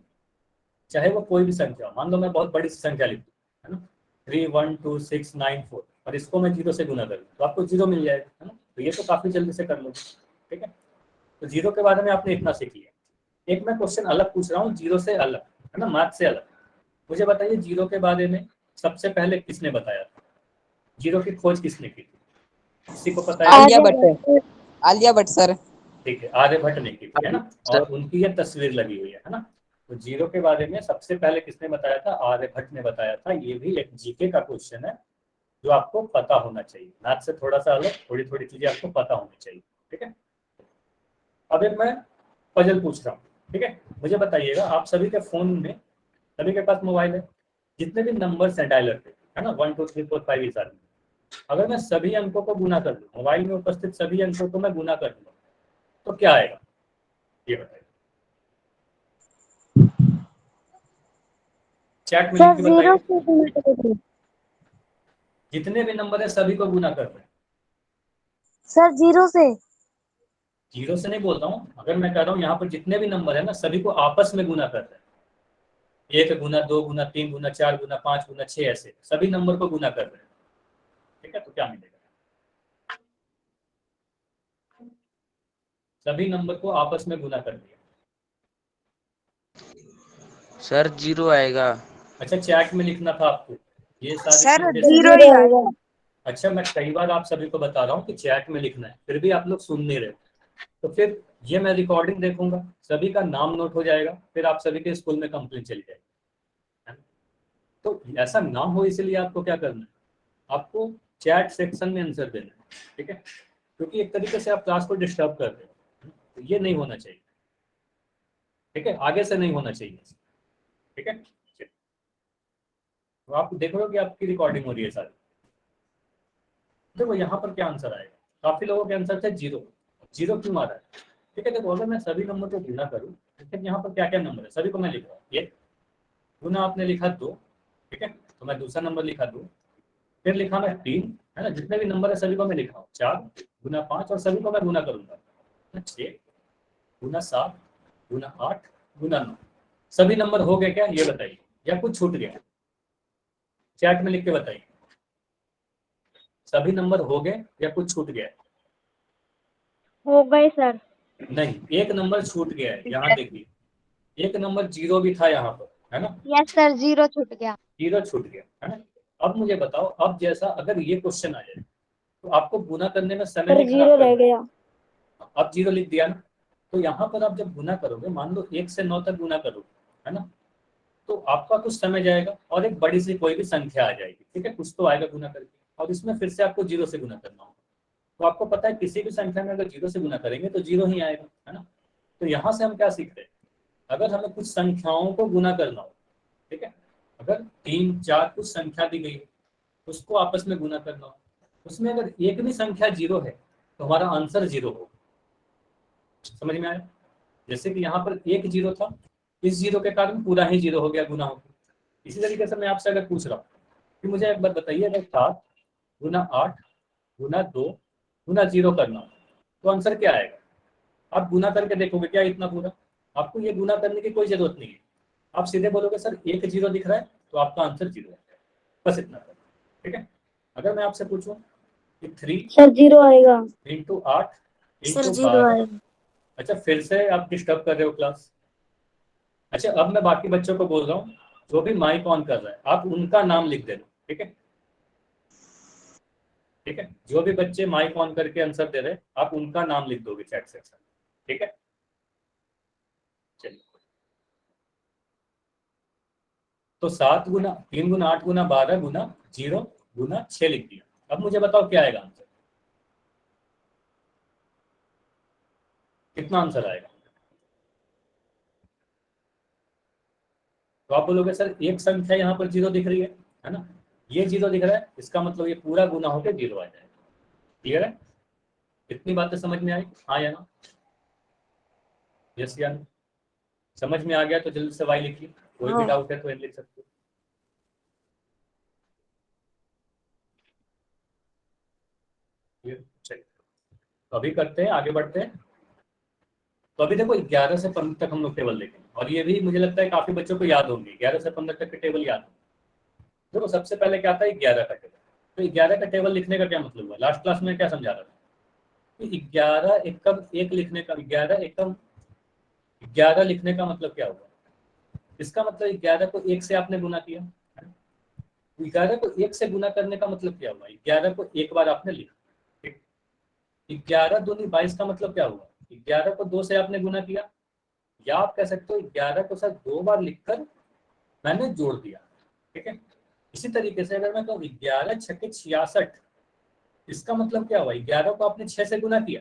चाहे वो कोई भी संख्या, मान लो मैं बहुत बड़ी संख्या लिख दूं, है ना, 3 1 2 6 9 4, और इसको मैं जीरो से गुना करूँ तो आपको जीरो मिल जाएगा, है ना। तो ये तो काफी जल्दी से कर लो, ठीक है। तो जीरो के बारे में आपने इतना सीख लिया। एक मैं क्वेश्चन अलग पूछ रहा हूँ, जीरो से अलग, है ना, मैथ से अलग। मुझे बताइए जीरो के बारे में सबसे पहले किसने बताया था? जीरो की खोज किसने की थी? किसी को पता है? आलिया भट्ट। आलिया भट्ट सर। ठीक है, आर्यभट्ट ने की थी, है ना, और उनकी ये तस्वीर लगी हुई है ना। तो जीरो के बारे में सबसे पहले किसने बताया था? आर्यभट्ट ने बताया था। ये भी एक जीके का क्वेश्चन है जो आपको पता होना चाहिए, मैथ से थोड़ा सा अलग, थोड़ी थोड़ी चीजें आपको पता होनी चाहिए, ठीक है। अब एक मैं पजल पूछ रहा हूँ, ठीक है, मुझे बताइएगा, आप सभी के फोन में, सभी के पास मोबाइल है, जितने भी नंबर्स हैं डायलर पे, है ना, 1 2 3 4 5 इस आदमी, अगर मैं सभी अंकों को गुना कर दूं, मोबाइल में उपस्थित सभी अंकों को मैं गुना कर दूं, तो क्या आएगा? ये बताइए, चैट में लिख सर के जीरो बताइए। से गुना करोगे? जितने भी नंबर है सभी को गुना कर रहे हैं। सर जीरो से? जीरो से नहीं बोल रहा हूँ, अगर मैं कह रहा हूँ यहाँ पर जितने भी नंबर है ना सभी को आपस में गुना कर रहे हैं, 1 गुना 2 गुना 3 गुना 4 गुना 5 गुना 6, ऐसे सभी नंबर को गुना कर रहे हैं, ठीक है। तो क्या मिलेगा? सभी नंबर को आपस में गुना कर दिया। सर 0 आएगा। अच्छा, चैट में लिखना था आपको ये सारी सर चीजें। जीरो ही आएगा। अच्छा, मैं कई बार आप सभी को बता रहा हूँ कि चैट में लिखना है, फिर भी आप लोग सुन नहीं रहे, तो फिर ये मैं रिकॉर्डिंग देखूंगा, सभी का नाम नोट हो जाएगा, फिर आप सभी के स्कूल में कंप्लेंट चली जाएगी, है ना? तो ऐसा ना हो इसलिए आपको क्या करना है, आपको चैट सेक्शन में आंसर देना है, ठीक है, क्योंकि एक तरीके से आप क्लास को डिस्टर्ब कर रहे हो, तो ये नहीं होना चाहिए, ठीक है, आगे से नहीं होना चाहिए, ठीक है। तो आप देख रहे हो कि आपकी रिकॉर्डिंग हो रही है सारी। देखो यहाँ पर क्या आंसर आएगा, काफी लोगों के आंसर थे 0। 0 क्यों आ रहा है? ठीक है, देखो अगर मैं सभी नंबर को गुना करूँ, लेकिन यहाँ पर क्या क्या नंबर है सभी को मैं लिख रहा हूँ, ये गुना आपने लिखा 2, ठीक है, तो मैं दूसरा नंबर लिखा 2, फिर लिखा मैं 3, है ना, जितने भी नंबर है सभी को मैं लिख रहा हूँ 4 गुना 5, और सभी को मैं गुना करूंगा 6 गुना 7 गुना 8 गुना 9। सभी नंबर हो गए क्या ये बताइए, या कुछ छूट गया? चैट में लिख के बताइए, सभी नंबर हो गए या कुछ छूट गया? हो गए सर। नहीं, एक नंबर छूट गया है, यहाँ देखिए, एक नंबर 0 भी था यहाँ पर, है ना, यस सर, जीरो छूट गया। 0 छूट गया, है ना। अब मुझे बताओ, अब जैसा अगर ये क्वेश्चन आ जाए तो आपको गुना करने में समय नहीं खराब करना। गया। अब 0 लिख दिया ना, तो यहाँ पर आप जब गुना करोगे, मान लो 1 से 9 तक गुना करोगे, है ना, तो आपका कुछ समय जाएगा और एक बड़ी सी कोई भी संख्या आ जाएगी, ठीक है, कुछ तो आएगा गुना करके, और इसमें फिर से आपको 0 से गुना करना होगा। तो आपको पता है किसी भी संख्या में अगर 0 से गुना करेंगे तो 0 ही आएगा, है ना। तो यहाँ से हम क्या सीख रहे हैं, अगर हमें कुछ संख्याओं को गुना करना हो, ठीक है, अगर 3 4 कुछ संख्या दी गई है, उसको आपस में गुना करना हो, उसमें अगर एक भी संख्या 0 है तो हमारा आंसर 0 होगा। समझ में आया? जैसे कि यहाँ पर एक 0 था, इस 0 के कारण पूरा ही 0 हो गया गुना होकर। इसी तरीके से मैं आपसे अगर पूछ रहा हूँ कि मुझे एक बार बताइए, अगर 7 गुना 8 गुना 2 गुना 0 करना हो तो आंसर क्या आएगा? आप गुना करके देखोगे क्या इतना पूरा? आपको ये गुना करने की कोई जरूरत नहीं है, आप सीधे बोलोगे सर एक 0 दिख रहा है तो आपका आंसर 0 है, बस इतना, ठीक है। अगर मैं आपसे पूछूं कि 3 सर 0 आएगा। इंटू 8 सर इंटू 0 12, आएगा। अच्छा फिर से आप डिस्टर्ब कर रहे हो क्लास। अच्छा, अब मैं बाकी बच्चों को बोल रहा हूँ, जो भी माइक ऑन कर रहा है आप उनका नाम लिख देना, ठीक है, ठीक है, जो भी बच्चे माइक ऑन करके आंसर दे रहे हैं आप उनका नाम लिख दोगे चैट सेक्शन, ठीक है। चलिए, तो 7 गुना 3 गुना 8 गुना 12 गुना 0 गुना 6 लिख दिया। अब मुझे बताओ क्या आएगा आंसर, कितना आंसर आएगा? तो आप बोलोगे सर एक संख्या यहाँ पर 0 दिख रही है ना, ये 0 दिख रहा है, इसका मतलब ये पूरा गुना होकर 0 आ जाएगा। क्लियर है? इतनी बातें समझ में आई, हाँ या ना? यस या नो? समझ में आ गया तो जल्दी से वाई लिखिए, कोई भी डाउट है तो एन लिख सकते हो। चलिए, तो अभी करते हैं, आगे बढ़ते हैं। तो अभी देखो 11 से 15 तक हम लोग टेबल देखेंगे, और ये भी मुझे लगता है काफी बच्चों को याद होंगे, 11 से 15 तक के टेबल याद होंगे। देखो सबसे पहले क्या था, 11 का टेबल। तो 11 का टेबल लिखने का क्या मतलब हुआ, लास्ट क्लास में क्या समझा रहा था कि 11 एकम 1 लिखने का, 11 एकम 11 लिखने का मतलब क्या हुआ, इसका मतलब 11 को 1 से आपने गुना किया, 11 को 1 से गुना करने का मतलब क्या हुआ, 11 को एक बार आपने लिखा, 11 दूनी 22 का मतलब क्या हुआ, 11 को 2 से आपने गुना किया, या आप कह सकते हो 11 को सर 2 बार लिखकर मैंने जोड़ दिया, ठीक है। इसी तरीके से अगर मैं कहूँ 11 छक्के 66, इसका मतलब क्या हुआ, 11 को आपने 6 से गुना किया,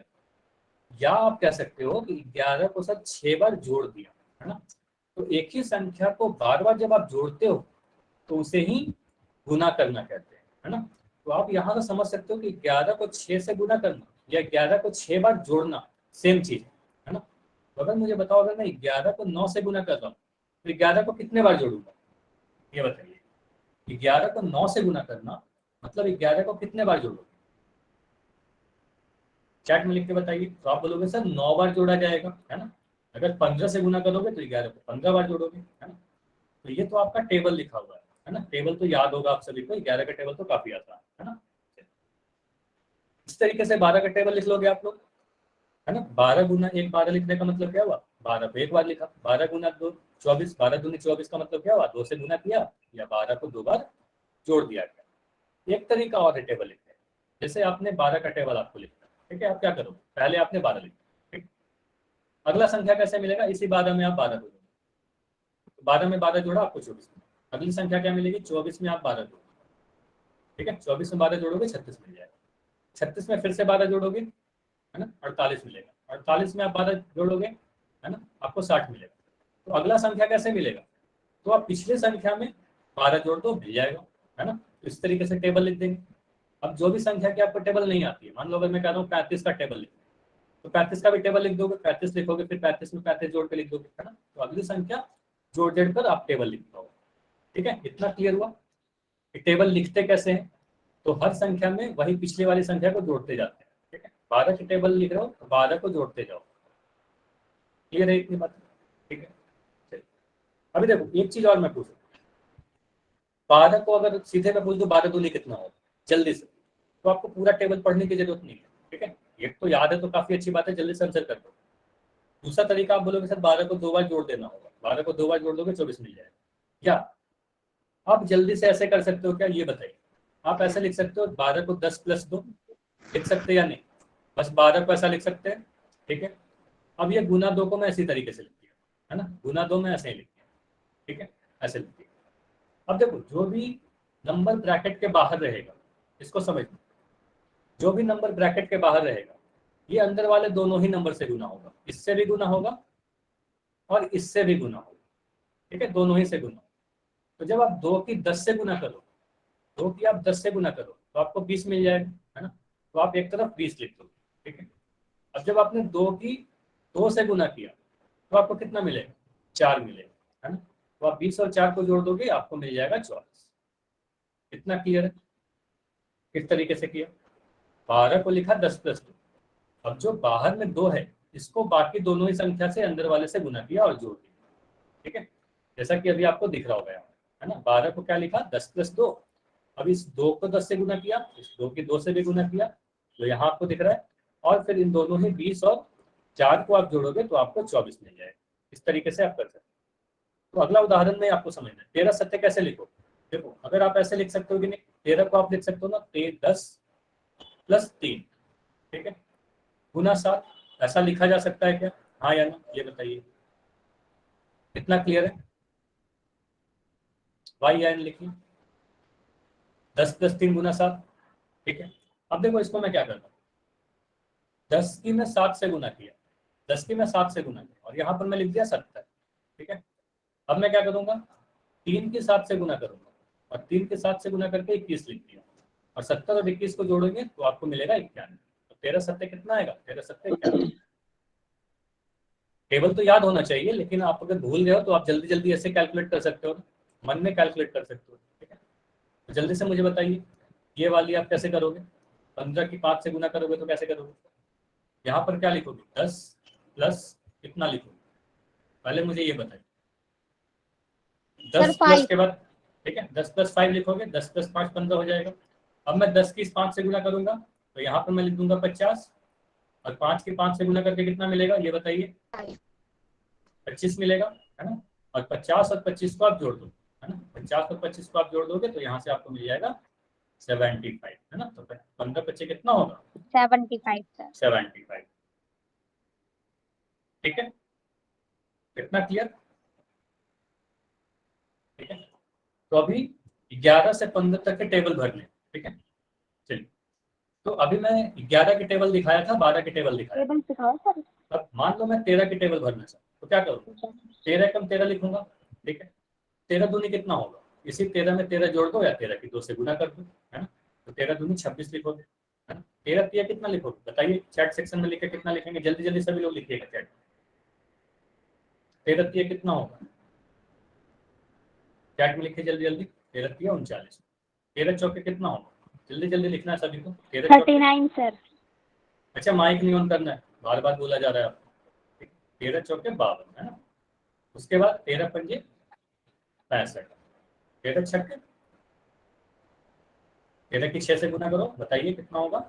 या आप कह सकते हो कि 11 को सर 6 बार जोड़ दिया, है ना। तो एक ही संख्या को बार बार जब आप जोड़ते हो तो उसे ही गुना करना कहते हैं, है ना। तो आप यहाँ तो समझ सकते हो कि 11 को 6 से गुना करना या 11 को 6 बार जोड़ना सेम चीज है ना। तो अगर मुझे बताओ, अगर मैं 11 को 9 से गुना कर रहा हूँ तो 11 को कितने बार जोड़ूंगा, ये बताइए। 11 को 9 से गुना करना मतलब 11 को कितने बार जोड़ोगे, चैट में लिख के बताइए। तो आप बोलोगे सर 9 बार जोड़ा जाएगा, है ना। अगर 15 से गुना करोगे तो 11 को 15 बार जोड़ोगे, है ना। तो ये तो आपका टेबल लिखा हुआ है ना। टेबल तो याद होगा आप सभी को, 11 का टेबल तो काफी आसान है ना। इस तरीके से 12 का टेबल लिख लोगे आप लोग, है ना। 12 गुना 1 12 लिखने का मतलब क्या हुआ, 12 को 1 बार लिखा। 12 गुना 2 24, 12 दूनी 24 का मतलब क्या हुआ, 2 से गुना किया या 12 को 2 बार जोड़ दिया गया। एक तरीका और है टेबल लिखने, जैसे आपने 12 का टेबल आपको लिखना, ठीक है। आप क्या करोगे, पहले आपने 12 लिखा, ठीक। अगला संख्या कैसे मिलेगा, इसी 12 में आप 12 जोड़ोगे, 12 में 12 जोड़ा आपको 24 मिला। अगली संख्या क्या मिलेगी, 24 में आप 12 जोड़ोगे, ठीक है। 24 में 12 जोड़ोगे 36 मिल जाएगा। 36 में फिर से 12 जोड़ोगे, है ना, 48 मिलेगा। 48 में आप 12 जोड़ोगे, है ना, आपको 60 मिलेगा। तो अगला संख्या कैसे मिलेगा, तो आप पिछले संख्या में 12 जोड़ दो, मिल जाएगा, है ना। तो इस तरीके से टेबल लिख देंगे। अब जो भी संख्या की आपको टेबल नहीं आती है, मान लो अगर मैं कह रहा हूँ 35 का टेबल लिख, तो 35 का भी टेबल लिख दोगे, 35 लिखोगे, फिर 35 में 35 जोड़ के लिख दोगे, है ना। तो अगली संख्या जोड़ जोड़ कर आप टेबल लिख पाओगे, ठीक है। इतना क्लियर हुआ कि टेबल लिखते कैसे हैं। तो हर संख्या में वही पिछले वाली संख्या को जोड़ते जाते हैं, ठीक है। 12 की टेबल लिख रहे हो तो 12 को जोड़ते जाओ, क्लियर है इतनी बात, ठीक है। चलिए अभी देखो एक चीज और मैं पूछूं, 12 को अगर सीधे मैं पूछ दूं 12 दूनी कितना होगा जल्दी से, तो आपको पूरा टेबल पढ़ने की जरूरत नहीं है, ठीक है। एक तो याद है तो काफी अच्छी बात है, जल्दी से आंसर कर दो। दूसरा तरीका आप बोलोगे सर 12 को 2 बार जोड़ देना होगा, 12 को 2 बार जोड़ दोगे 24 मिल जाएगा। क्या आप जल्दी से ऐसे कर सकते हो क्या, ये बताइए। आप ऐसे लिख सकते हो 12 को 10 + 2 लिख सकते हैं या नहीं, बस 12 को ऐसा लिख सकते हैं, ठीक है। अब ये गुना 2 को मैं इसी तरीके से लिख दिया, है ना, गुना 2 में ऐसे ही लिख दिया, ठीक है, ऐसे लिख दिया। अब देखो जो भी नंबर ब्रैकेट के बाहर रहेगा, इसको समझना, जो भी नंबर ब्रैकेट के बाहर रहेगा ये अंदर वाले दोनों ही नंबर से गुना होगा, इससे भी गुना होगा और इससे भी गुना होगा, ठीक है, दोनों ही से गुना। तो जब आप 2 की 10 से गुना करो, 2 की आप 10 से गुना करो तो आपको 20 मिल जाएगा, है ना। तो आप एक तरफ 20 लिख दो, ठीक है। अब जब आपने 2 की 2 से गुना किया तो आपको कितना मिलेगा, 4 मिलेगा, है ना। तो आप 20 और 4 को जोड़ दोगे आपको मिल जाएगा 24। कितना क्लियर है, किस तरीके से किया। 12 को लिखा 10 + 2, अब जो बाहर में 2 है इसको बाकी दोनों ही संख्या से अंदर वाले से गुना किया और जोड़ दिया, ठीक है। जैसा कि अभी आपको दिख रहा होगा यहाँ, है ना। 12 को क्या लिखा 10 + 2, अब इस 2 को 10 से गुना किया, इस 2 की 2 से भी गुना किया, तो यहाँ आपको दिख रहा है। और फिर इन दोनों ही 20 और 4 को आप जोड़ोगे तो आपको 24 मिल जाएगा। इस तरीके से आप कर सकते हो। तो अगला उदाहरण में आपको समझना है 13 सत्य कैसे लिखो। देखो अगर आप ऐसे लिख सकते हो कि नहीं, 13 को आप लिख सकते हो ना 10 + 3, ठीक है, गुना 7, ऐसा लिखा जा सकता है क्या, हाँ या ना, ये बताइए। कितना क्लियर है, वाई या एन लिखिए, 10 + 3 गुना 7, ठीक है। अब देखो इसको मैं क्या करता हूँ, 10 की मैं 7 से गुना किया, 10 की मैं 7 से गुना किया और यहाँ पर मैं लिख दिया 70, ठीक है। अब मैं क्या करूंगा, 3 की 7 से गुना करूंगा और 3 के 7 से गुना करके 21 लिख दिया और 70 और 21 को जोड़ेंगे तो आपको मिलेगा 91। तो 13 सत्य कितना आएगा, 13 सत्य 91। टेबल तो याद होना चाहिए, लेकिन आप अगर भूल गए हो तो आप जल्दी जल्दी ऐसे कैलकुलेट कर सकते हो, मन में कैलकुलेट कर सकते हो, ठीक है। तो जल्दी से मुझे बताइए ये वाली आप कैसे करोगे, 15 की 5 से गुना करोगे तो कैसे करोगे। यहाँ पर क्या लिखोगे, 10 प्लस कितना लिखोगे, पहले मुझे ये बताइए। 10 प्लस के बाद, ठीक है, 10 + 5 लिखोगे, 10 + 5 15 हो जाएगा। अब मैं 10 की 5 से गुना करूंगा तो यहाँ पर मैं लिख दूंगा 50 और 5 की 5 से गुना करके कितना मिलेगा ये बताइए, 25 मिलेगा, है ना। और 50 और 25 को आप जोड़ दो, है ना, 50 और 25 को आप जोड़ दोगे तो यहाँ से आपको मिल जाएगा 75, है ना। तो 15 × 25 कितना होगा, 75 सर। 75। ठीक है, कितना क्लियर? ठीक है, तो अभी 11 से 15 तक के टेबल भरने। ठीक है, चलिए, तो अभी मैं 11 की टेबल दिखाया था, 12 की टेबल दिखाया टेबल सिखाओ सर। अब मान लो मैं 13 की टेबल भरना चाहूँ तो क्या करूँगा? 13 कम 13 लिखूंगा। ठीक है, 13 दूनी कितना होगा? इसी 13 में 13 जोड़ दो या 13 की 2 से गुना कर दो, है ना? तो 13 दूनी 26 लिखोगे, है ना? 13 तिया कितना लिखोगे बताइए? चैट सेक्शन में लिखे कितना लिखेंगे? जल्दी जल्दी सभी लोग लिखिएगा चैट। 13 तिया कितना होगा? चैट में लिखिए जल्दी जल्दी। 13 तिया 39। 13 चौके कितना होगा? जल्दी जल्दी लिखना है सभी को। 13 चौके 39 सर। अच्छा, माइक नहीं ऑन करना है, बार बार बोला जा रहा है आपको। 13 चौके 52, है ना? उसके बाद 13 पंजे 65, 13 छक्के 13 की 6 से गुना करो, बताइए कितना होगा?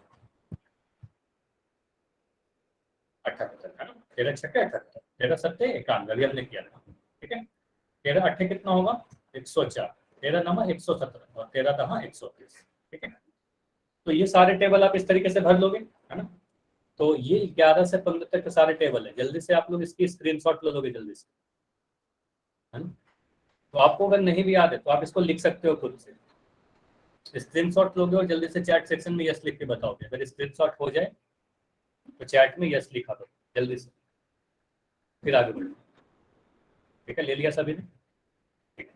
78, है ना? 13 छक्के 78, 13 सत्ते 51, अभी हमने किया था। ठीक है, 13 अट्ठे कितना होगा? 104, 13 नमा 117 और 13 दहा 130। ठीक है, तो ये सारे टेबल आप इस तरीके से भर लोगे, है ना? तो ये 11 से 15 तक के सारे टेबल है। जल्दी से आप लोग इसकी स्क्रीनशॉट ले लोगे जल्दी से, है ना? तो आपको अगर नहीं भी याद है तो आप इसको लिख सकते हो खुद से। स्क्रीनशॉट लोगे और जल्दी से चैट सेक्शन में यस लिख के बताओगे। अगर स्क्रीनशॉट हो जाए तो चैट में यस लिखा दो जल्दी से, फिर आगे बढ़ो। ठीक है, ले लिया सभी ने? ठीक है,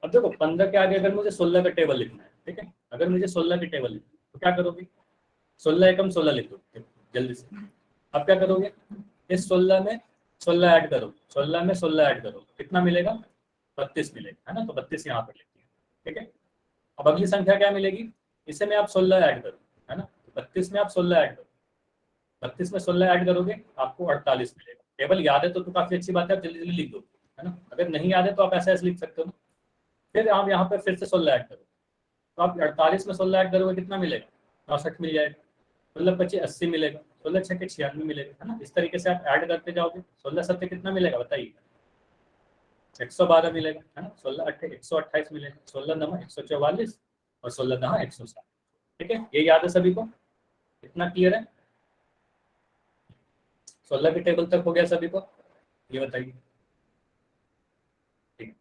अब देखो 15 के आगे अगर मुझे 16 का टेबल लिखना है, ठीक है, अगर मुझे 16 की टेबल लिखना है तो क्या करोगे? 16 एकम 16 लिख दो जल्दी से। अब क्या करोगे? इस 16 में 16 ऐड करो, 16 में 16 ऐड करो, कितना मिलेगा? 32 मिलेगा, है ना? तो 32 यहाँ पर लिखिए। ठीक है, अब अगली संख्या क्या मिलेगी? इसे में आप 16 ऐड करो, है ना? 32 में आप 16 ऐड करो, 32 में 16 ऐड करोगे आपको 48 मिलेगा। टेबल याद है तो काफी अच्छी बात है, आप जल्दी जल्दी लिख दो, है ना? अगर नहीं याद है तो आप ऐसा ऐसे लिख सकते हो। फिर आप यहाँ पर फिर से 16 ऐड करो, तो आप 48 में 16 ऐड करोगे, कितना मिलेगा? 64 मिल जाएगा। 16 25 80 मिलेगा, 16 6 96 मिलेगा, है ना? इस तरीके से आप ऐड करते जाओगे। 16 7 कितना मिलेगा बताइए? 112 मिलेगा, है ना? 16 8 128 मिलेगा, 16 9 144 और 16 9 160। ठीक है, ये याद है सभी को? इतना क्लियर है? 16 के टेबल तक हो गया सभी को? ये बताइए। ठीक,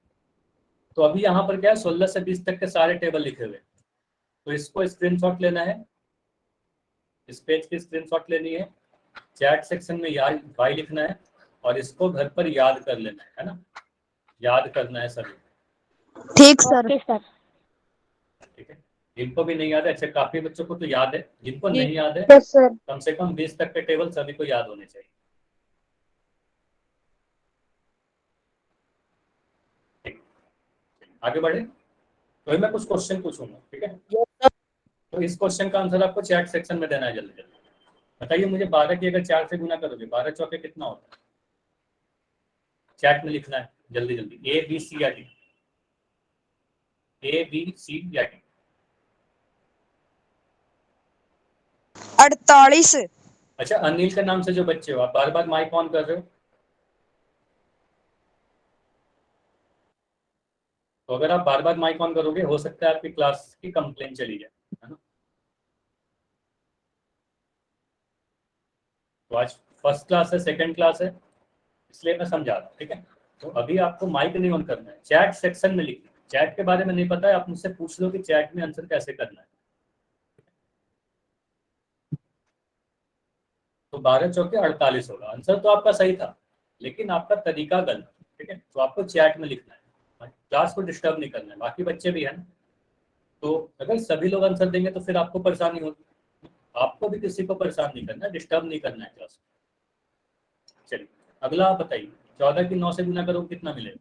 तो अभी यहाँ पर क्या है? 16 से 20 तक के सारे टेबल लिखे हुए, तो इसको स्क्रीनशॉट लेना है। इस पेज की स्क्रीनशॉट लेनी है, चैट सेक्शन में याद वाई लिखना है और इसको घर पर याद कर लेना है ना? याद करना है सभी। ठीक सर। ठीक है, जिनको भी नहीं याद है, अच्छा काफी बच्चों को तो याद है, जिनको नहीं याद है यस सर। कम से कम 20 तक के टेबल सभी को याद होने चाहिए। ठीक, आगे बढ़े तो मैं कुछ क्वेश्चन पूछूंगा। ठीक है, तो इस क्वेश्चन का आंसर आपको चैट सेक्शन में देना है जल्दी जल्दी। बताइए मुझे 12 की अगर 4 से गुना करोगे 12 चौके कितना होता है? चैट में लिखना है जल्दी जल्दी। ए बी सी या डी, ए बी सी या डी। 48। अच्छा, अनिल के नाम से जो बच्चे हो आप बार बार माइक ऑन कर रहे हो, तो अगर आप बार बार माइक ऑन करोगे हो सकता है आपकी क्लास की कंप्लेन चली जाए, है ना? तो आज फर्स्ट क्लास है, सेकंड क्लास है, इसलिए मैं समझा रहा हूँ। ठीक है, तो अभी आपको माइक नहीं ऑन करना है, चैट सेक्शन में लिखना है। चैट के बारे में नहीं पता है आप मुझसे पूछ लो कि चैट में आंसर कैसे करना है। तो 12 चौके 48 होगा। आंसर तो आपका सही था लेकिन आपका तरीका गलत। ठीक है, तो आपको चैट में लिखना है, क्लास को डिस्टर्ब नहीं करना है, बाकी बच्चे भी हैं। तो अगर सभी लोग आंसर देंगे तो फिर आपको परेशानी होगी। आपको भी किसी को परेशान नहीं करना है, डिस्टर्ब नहीं करना है क्लास को। चलिए अगला आप बताइए, 14 की 9 से गुना करो कितना मिलेगा?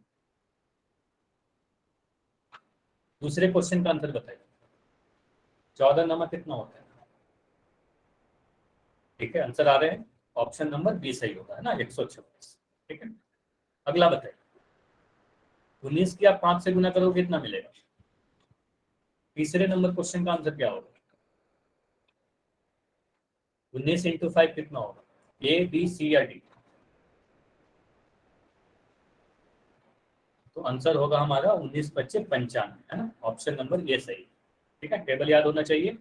दूसरे क्वेश्चन का आंसर बताइए, 14 नंबर कितना होता है? ठीक है, आंसर आ रहे हैं, ऑप्शन नंबर बी सही होगा, है ना? 126। ठीक है, अगला बताइए, 19 की आप 5 से गुना करोगे कितना मिलेगा? तीसरे नंबर क्वेश्चन का आंसर क्या होगा? 19 इंटू 5 कितना होगा? ए बी सी या डी? तो आंसर होगा हमारा 19 25 95, है ना? ऑप्शन नंबर ए सही। ठीक है, टेबल याद होना चाहिए।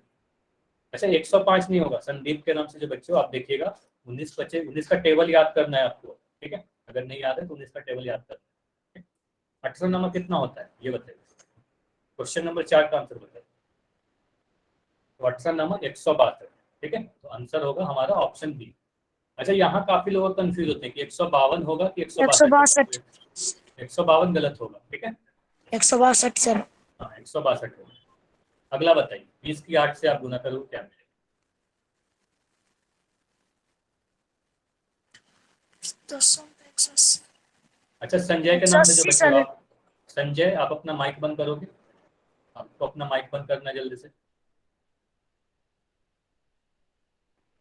अच्छा 105 नहीं होगा, संदीप के नाम से जो बच्चे हो आप देखिएगा, 19 बचे, 19 का टेबल याद करना है आपको, ठीक है। अगर नहीं याद है तो 19 का टेबल याद करना है। 18 नंबर कितना होता है ये बताइए, क्वेश्चन नंबर 4 का आंसर बताइए। तो 18 नंबर 162, ठीक है। तो आंसर होगा हमारा ऑप्शन बी। अच्छा, यहाँ काफी लोग कंफ्यूज होते हैं कि 152 होगा कि 162। 152 गलत होगा, ठीक है। 162 सर। हाँ 162 होगा। अगला बताइए, 20 की 8 से आप गुना करो क्या मिलेगा? अच्छा, संजय के नाम पे जो बच्चे हो आप, संजय आप अपना माइक बंद करोगे? आपको अपना माइक बंद करना है जल्दी से।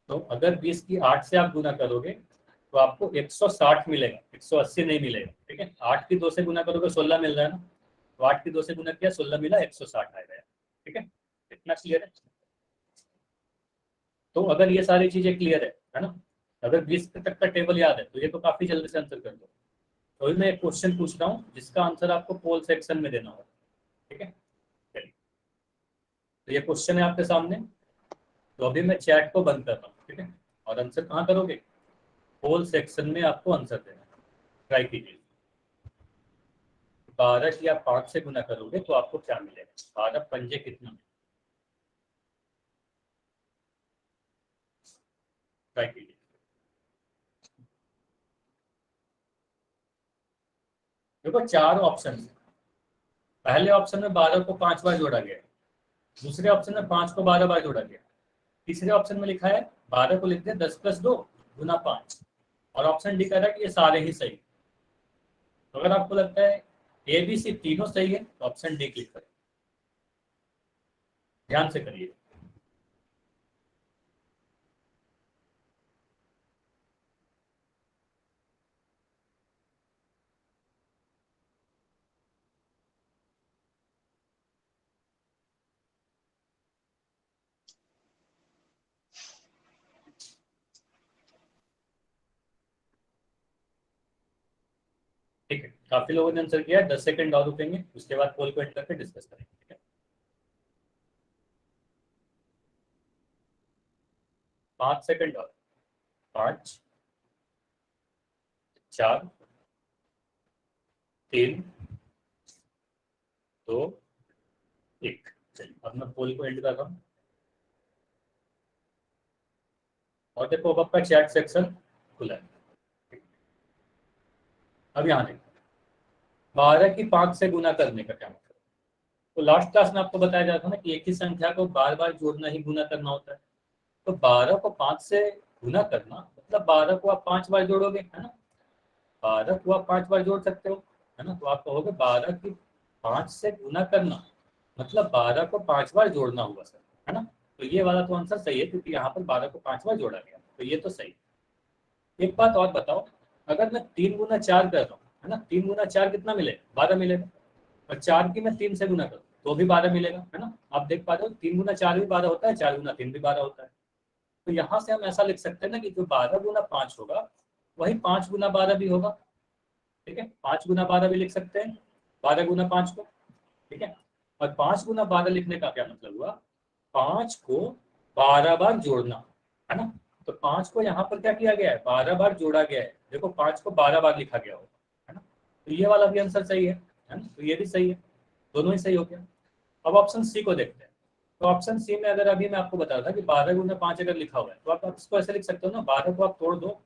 तो अगर 20 की 8 से आप गुना करोगे तो आपको 160 मिलेगा, 180 नहीं मिलेगा, ठीक है। 8 की 2 से गुना करोगे 16 मिल रहा है ना, तो 8 की 2 से गुना किया 16 मिला, 160 आएगा, ठीक है। इतना क्लियर है? तो अगर ये सारी चीजें क्लियर है ना, अगर 20 तक का टेबल याद है तो ये तो काफी जल्दी से आंसर कर दो। तो अभी मैं एक क्वेश्चन पूछ रहा हूँ जिसका आंसर आपको पोल सेक्शन में देना होगा, ठीक है। चलिए, तो ये क्वेश्चन है आपके सामने। तो अभी मैं चैट को बंद कर रहा हूँ, ठीक है। और आंसर कहाँ करोगे? पोल सेक्शन में आपको आंसर देना है। ट्राई कीजिए। 12 की आप 5 से गुना करोगे तो आपको क्या मिलेगा? 12 पंजे कितना? ट्राई कीजिए। देखो 4 ऑप्शन है। पहले ऑप्शन में 12 को 5 बार जोड़ा गया है, दूसरे ऑप्शन में 5 को 12 बार जोड़ा गया, तीसरे ऑप्शन में लिखा है 12 को लिखते हैं 10 + 2 गुना 5, और ऑप्शन डी कह रहा है कि ये सारे ही सही। तो अगर आपको लगता है ए बी सी तीनों सही है तो ऑप्शन डी क्लिक करें। ध्यान से करिए। ठीक है, काफी लोगों ने आंसर किया। 10 सेकंड और रुकेंगे, उसके बाद पोल को एंड करके डिस्कस करेंगे, ठीक है। 5 सेकंड और। 5 4 3 2 1। चलिए अब मैं पोल को एंड कर रहा हूँ। और देखो अब आपका चैट सेक्शन खुला है। अब यहाँ देखो 12 की 5 से गुना करने का क्या मतलब। तो लास्ट क्लास में आपको बताया जाता था ना कि एक ही संख्या को बार बार जोड़ना ही गुना करना होता है। तो 12 को 5 से गुना करना मतलब 12 को आप 5 बार जोड़ोगे, है ना। 12 को आप 5 बार जोड़ सकते हो, है ना। तो आप कहोगे 12 की 5 से गुना करना मतलब 12 को 5 बार जोड़ना हुआ सर, है ना। तो ये वाला तो आंसर सही है क्योंकि यहाँ पर 12 को 5 बार जोड़ा गया, तो ये तो सही। एक बात और बताओ, अगर मैं 3 गुना 4 कर रहा हूँ, है ना, 3 गुना 4 कितना मिलेगा? 12 मिलेगा। और 4 की मैं 3 से गुना करूँ तो भी 12 मिलेगा, है ना। आप देख पा रहे हो 3 गुना 4 भी 12 होता है, 4 गुना 3 भी 12 होता है। तो यहाँ से हम ऐसा लिख सकते हैं ना कि जो 12 गुना 5 होगा वही 5 गुना 12 भी होगा, ठीक है। 5 गुना 12 भी लिख सकते हैं, 12 गुना 5 को, ठीक है। और 5 गुना 12 लिखने का क्या मतलब हुआ? 5 को 12 बार जोड़ना, है ना। तो 5 को यहाँ पर क्या किया गया है? 12 बार जोड़ा गया है। देखो 5 को 12 बार लिखा गया होगा, है ना। तो ये वाला भी आंसर सही है ना। तो ये भी सही है, दोनों ही सही हो गया। अब ऑप्शन सी को देखते हैं। तो ऑप्शन सी में अगर अभी मैं आपको बता रहा था कि 12 गुना 5 अगर लिखा हुआ है तो आप इसको ऐसे लिख सकते हो ना, 12 को आप तोड़ दो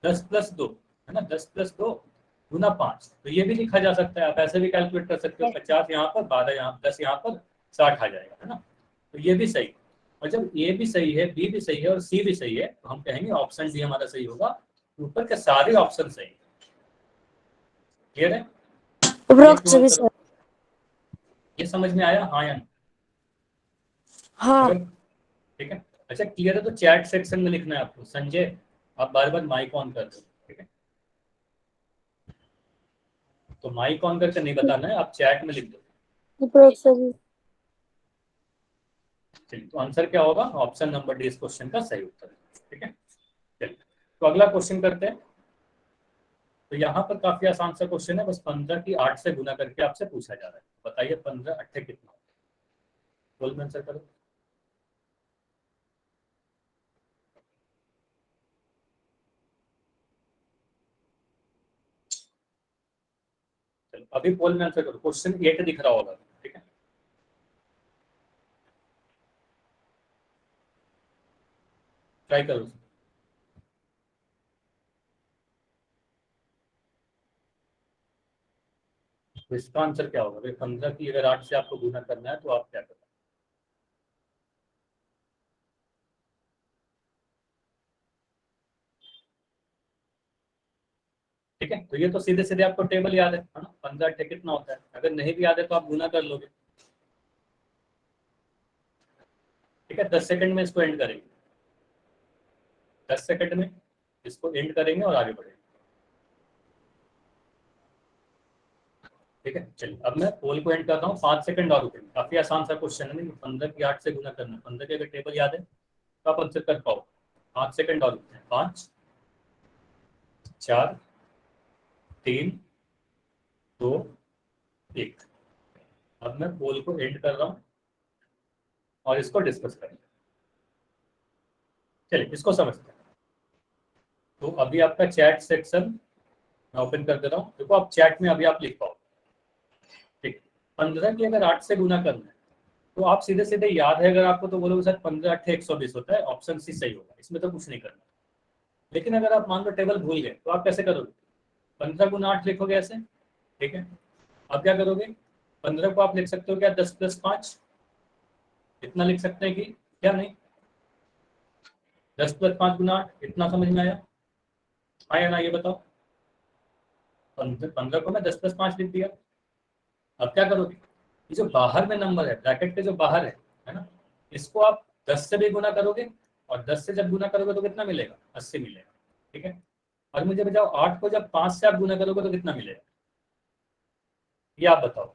10 + 2, है ना, 10 + 2 गुना 5। तो ये भी लिखा जा सकता है, आप ऐसे भी कैलकुलेट कर सकते हो, 50 यहाँ पर, 12 यहाँ, 10 यहाँ पर, 60 आ जाएगा, है ना। तो ये भी सही। और जब ए भी सही है, बी भी सही है और सी भी सही है तो हम कहेंगे ऑप्शन डी हमारा सही होगा। ऊपर के सारे ऑप्शन सही। क्लियर है? ये समझ में आया, हाँ या नहीं? हाँ। ठीक है। अच्छा क्लियर है तो चैट सेक्शन में लिखना है आपको। संजय आप बार बार माइक ऑन कर दो, ठीक है। तो माइक ऑन करके नहीं बताना है, आप चैट में लिख दो। चलिए तो आंसर क्या होगा? ऑप्शन नंबर डी इस क्वेश्चन का सही उत्तर है, ठीक है। चलिए तो अगला क्वेश्चन करते हैं। तो यहाँ पर काफी आसान सा क्वेश्चन है, बस 15 की 8 से गुना करके आपसे पूछा जा रहा है। बताइए 15 8 कितना? बोल में आंसर करो। अभी पोल में आंसर करो, क्वेश्चन 8 दिख रहा होगा, ठीक है। ट्राई करो। तो इसका आंसर क्या होगा? 15 की अगर 8 से आपको गुना करना है तो आप क्या करें? ठीक है, तो ये तो सीधे सीधे आपको टेबल याद है ना, 15 अट्ठे कितना होता है। अगर नहीं भी याद है तो आप गुना कर लोगे। ठीक है, 10 सेकंड में इसको एंड करेंगे, 10 सेकंड में इसको एंड करेंगे और आगे बढ़ेंगे। ठीक है, चलिए अब मैं पोल को एंड कर रहा हूँ, 5 सेकंड और रुकेंगे। काफी आसान सा क्वेश्चन है, 15 की 8 से गुना करना, 15 की अगर टेबल याद है तो आप आंसर कर पाओ। 5 सेकंड और रुकते हैं, 5 4 3 2 1। अब मैं पोल को एंड कर रहा हूँ और इसको डिस्कस करेंगे। चलिए इसको समझते हैं। तो अभी आपका चैट सेक्शन मैं ओपन कर दे रहा हूँ। देखो आप चैट में अभी आप लिख पाओ। ठीक, 15 की अगर 8 से गुना करना है तो आप सीधे सीधे याद है अगर आपको तो बोलोगे सर 15 अट्ठे 120 होता है, ऑप्शन सी सही होगा, इसमें तो कुछ नहीं करना। लेकिन अगर आप मान लो टेबल भूल गए तो आप कैसे करोगे? 15 गुना 8 लिखोगे ऐसे, ठीक है। अब क्या करोगे? 15 को आप लिख सकते हो क्या 10 + 5, इतना लिख सकते हैं कि क्या नहीं? 10 + 5 गुना 8, इतना समझ में आया? आया ना, ये बताओ। 15 को मैं 10 + 5 लिख दिया। अब क्या करोगे? ये जो बाहर में नंबर है, ब्रैकेट के जो बाहर है ना, इसको आप 10 से भी गुना करोगे और 10 से जब गुना करोगे तो कितना मिलेगा? 80 मिलेगा। ठीक है, और मुझे बताओ 8 को जब 5 से आप गुना करोगे तो कितना मिलेगा? ये आप बताओ।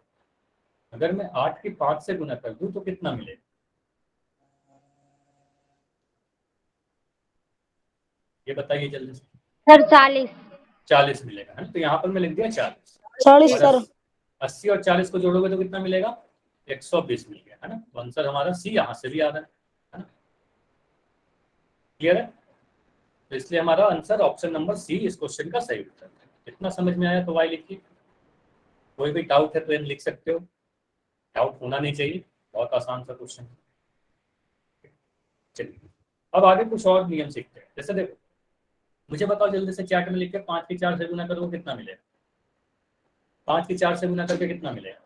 अगर मैं 8 की 5 से गुना कर दूं तो कितना मिलेगा? ये बताइए जल्दी से। सर 40। 40 मिलेगा, है ना। तो यहाँ पर मैं लिख दिया 40। 40 सर। 80 और 40 को जोड़ोगे तो कितना मिलेगा? 120 मिल गया, है ना। तो आंसर हमारा सी यहाँ से भी आ रहा है ना। क्लियर है? तो इसलिए हमारा आंसर ऑप्शन नंबर सी इस क्वेश्चन का सही उत्तर है। इतना समझ में आया तो वाई लिखिए। कोई भी डाउट है तो एन लिख सकते हो, डाउट होना नहीं चाहिए, बहुत आसान सा क्वेश्चन। चलिए अब आगे कुछ और नियम सीखते हैं। जैसे देखो, मुझे बताओ जल्दी से चैट में लिख के 5 की 4 से गुना करो कितना मिलेगा? 5 की 4 से गुना करके कितना मिलेगा?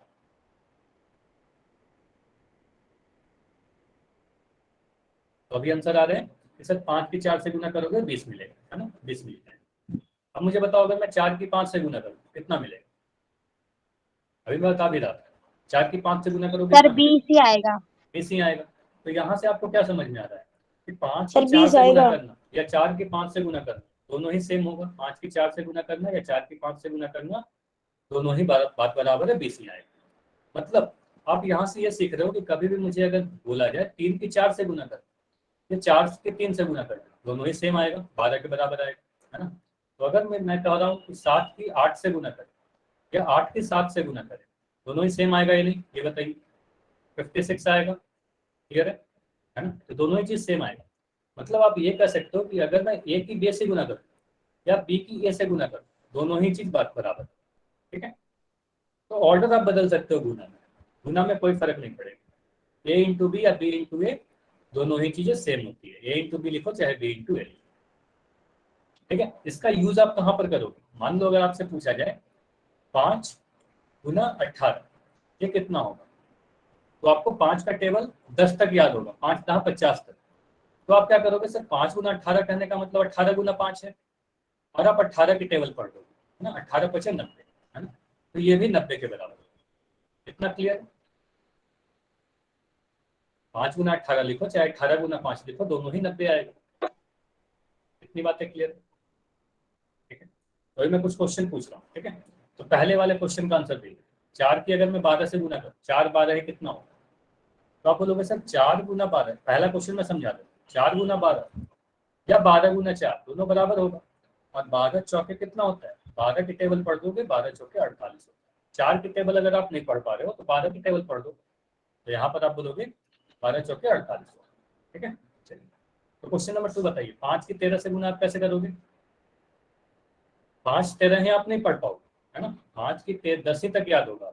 तो अभी आंसर आ रहे हैं कि सर 5 की 4 से गुना करोगे 20 मिलेगा, है ना, 20 मिलेगा। अब मुझे बताओ अगर मैं 4 की 5 से गुना करूँ कितना मिलेगा? अभी मैं बता भी रहा था, 4 की 5 से गुना करोगे सर 20 ही आएगा। 20 ही आएगा। तो यहाँ से आपको क्या समझ में आ रहा है कि 5 सर की 4 20 से गुना आएगा। करना या 4 की 5 से गुना करना दोनों ही सेम होगा। 5 की 4 से गुना करना या 4 की 5 से गुना करना दोनों ही बात बराबर है, 20 ही आएगा। मतलब आप यहाँ से ये सीख रहे हो कि कभी भी मुझे अगर बोला जाए 3 की 4 से गुना कर या 4 के 3 से गुना कर दोनों ही सेम आएगा, 12 के बराबर आएगा, है ना। तो अगर मैं कह रहा हूँ कि 7 की 8 से गुना करे या 8 की 7 से गुना करे दोनों ही सेम आएगा या नहीं, ये बताइए। 56 आएगा। क्लियर है ना। तो दोनों ही चीज सेम आएगा। मतलब आप ये कह सकते हो कि अगर मैं ए की बी से गुना करूँ या बी की ए से गुना करूँ दोनों ही चीज बात बराबर। ठीक है, तो ऑर्डर आप बदल सकते हो गुना में कोई फर्क नहीं पड़ेगा। ए इंटू बी या बी इंटू ए दोनों ही चीजें सेम होती है। ए इंटू बी लिखो चाहे बी इंटू ए लिखो। ठीक है, इसका यूज आप कहाँ पर करोगे? मान लो अगर आपसे पूछा जाए 5 गुना 18 ये कितना होगा, तो आपको 5 का टेबल 10 तक याद होगा, 5 10 50 तक। तो आप क्या करोगे? सर 5 गुना 18 कहने का मतलब 18 गुना 5 है, और आप 18 की टेबल पढ़ दोगे, है ना। 18 × 5 = 90, है ना। तो ये भी 90 के बराबर है। इतना क्लियर है? 5 गुना 18 लिखो चाहे 18 गुना 5 लिखो दोनों ही 90 आएगा। इतनी बातें क्लियर है? ठीक है, तो मैं कुछ क्वेश्चन पूछ रहा हूँ। ठीक है, तो पहले वाले क्वेश्चन का आंसर देखिए। 4 की अगर मैं 12 से गुना करूँ 4 12 कितना होगा? तो आप बोलोगे सर 4 गुना 12, पहला क्वेश्चन मैं समझा दूँ, 4 गुना 12 या 12 गुना 4 दोनों बराबर होगा। और 12 चौके कितना होता है? 12 की टेबल पढ़ दोगे 12 चौके 48 होता है। 4 की टेबल अगर आप नहीं पढ़ पा रहे हो तो 12 की टेबल पढ़ दो, तो यहाँ पर आप बोलोगे 12 चौके 48 होगा। ठीक है, चलिए तो क्वेश्चन नंबर 2 बताइए। 5 की 13 से गुना आप कैसे करोगे? 5 13 ही आप नहीं पढ़ पाओगे, है ना, 5 की 10 ही तक याद होगा,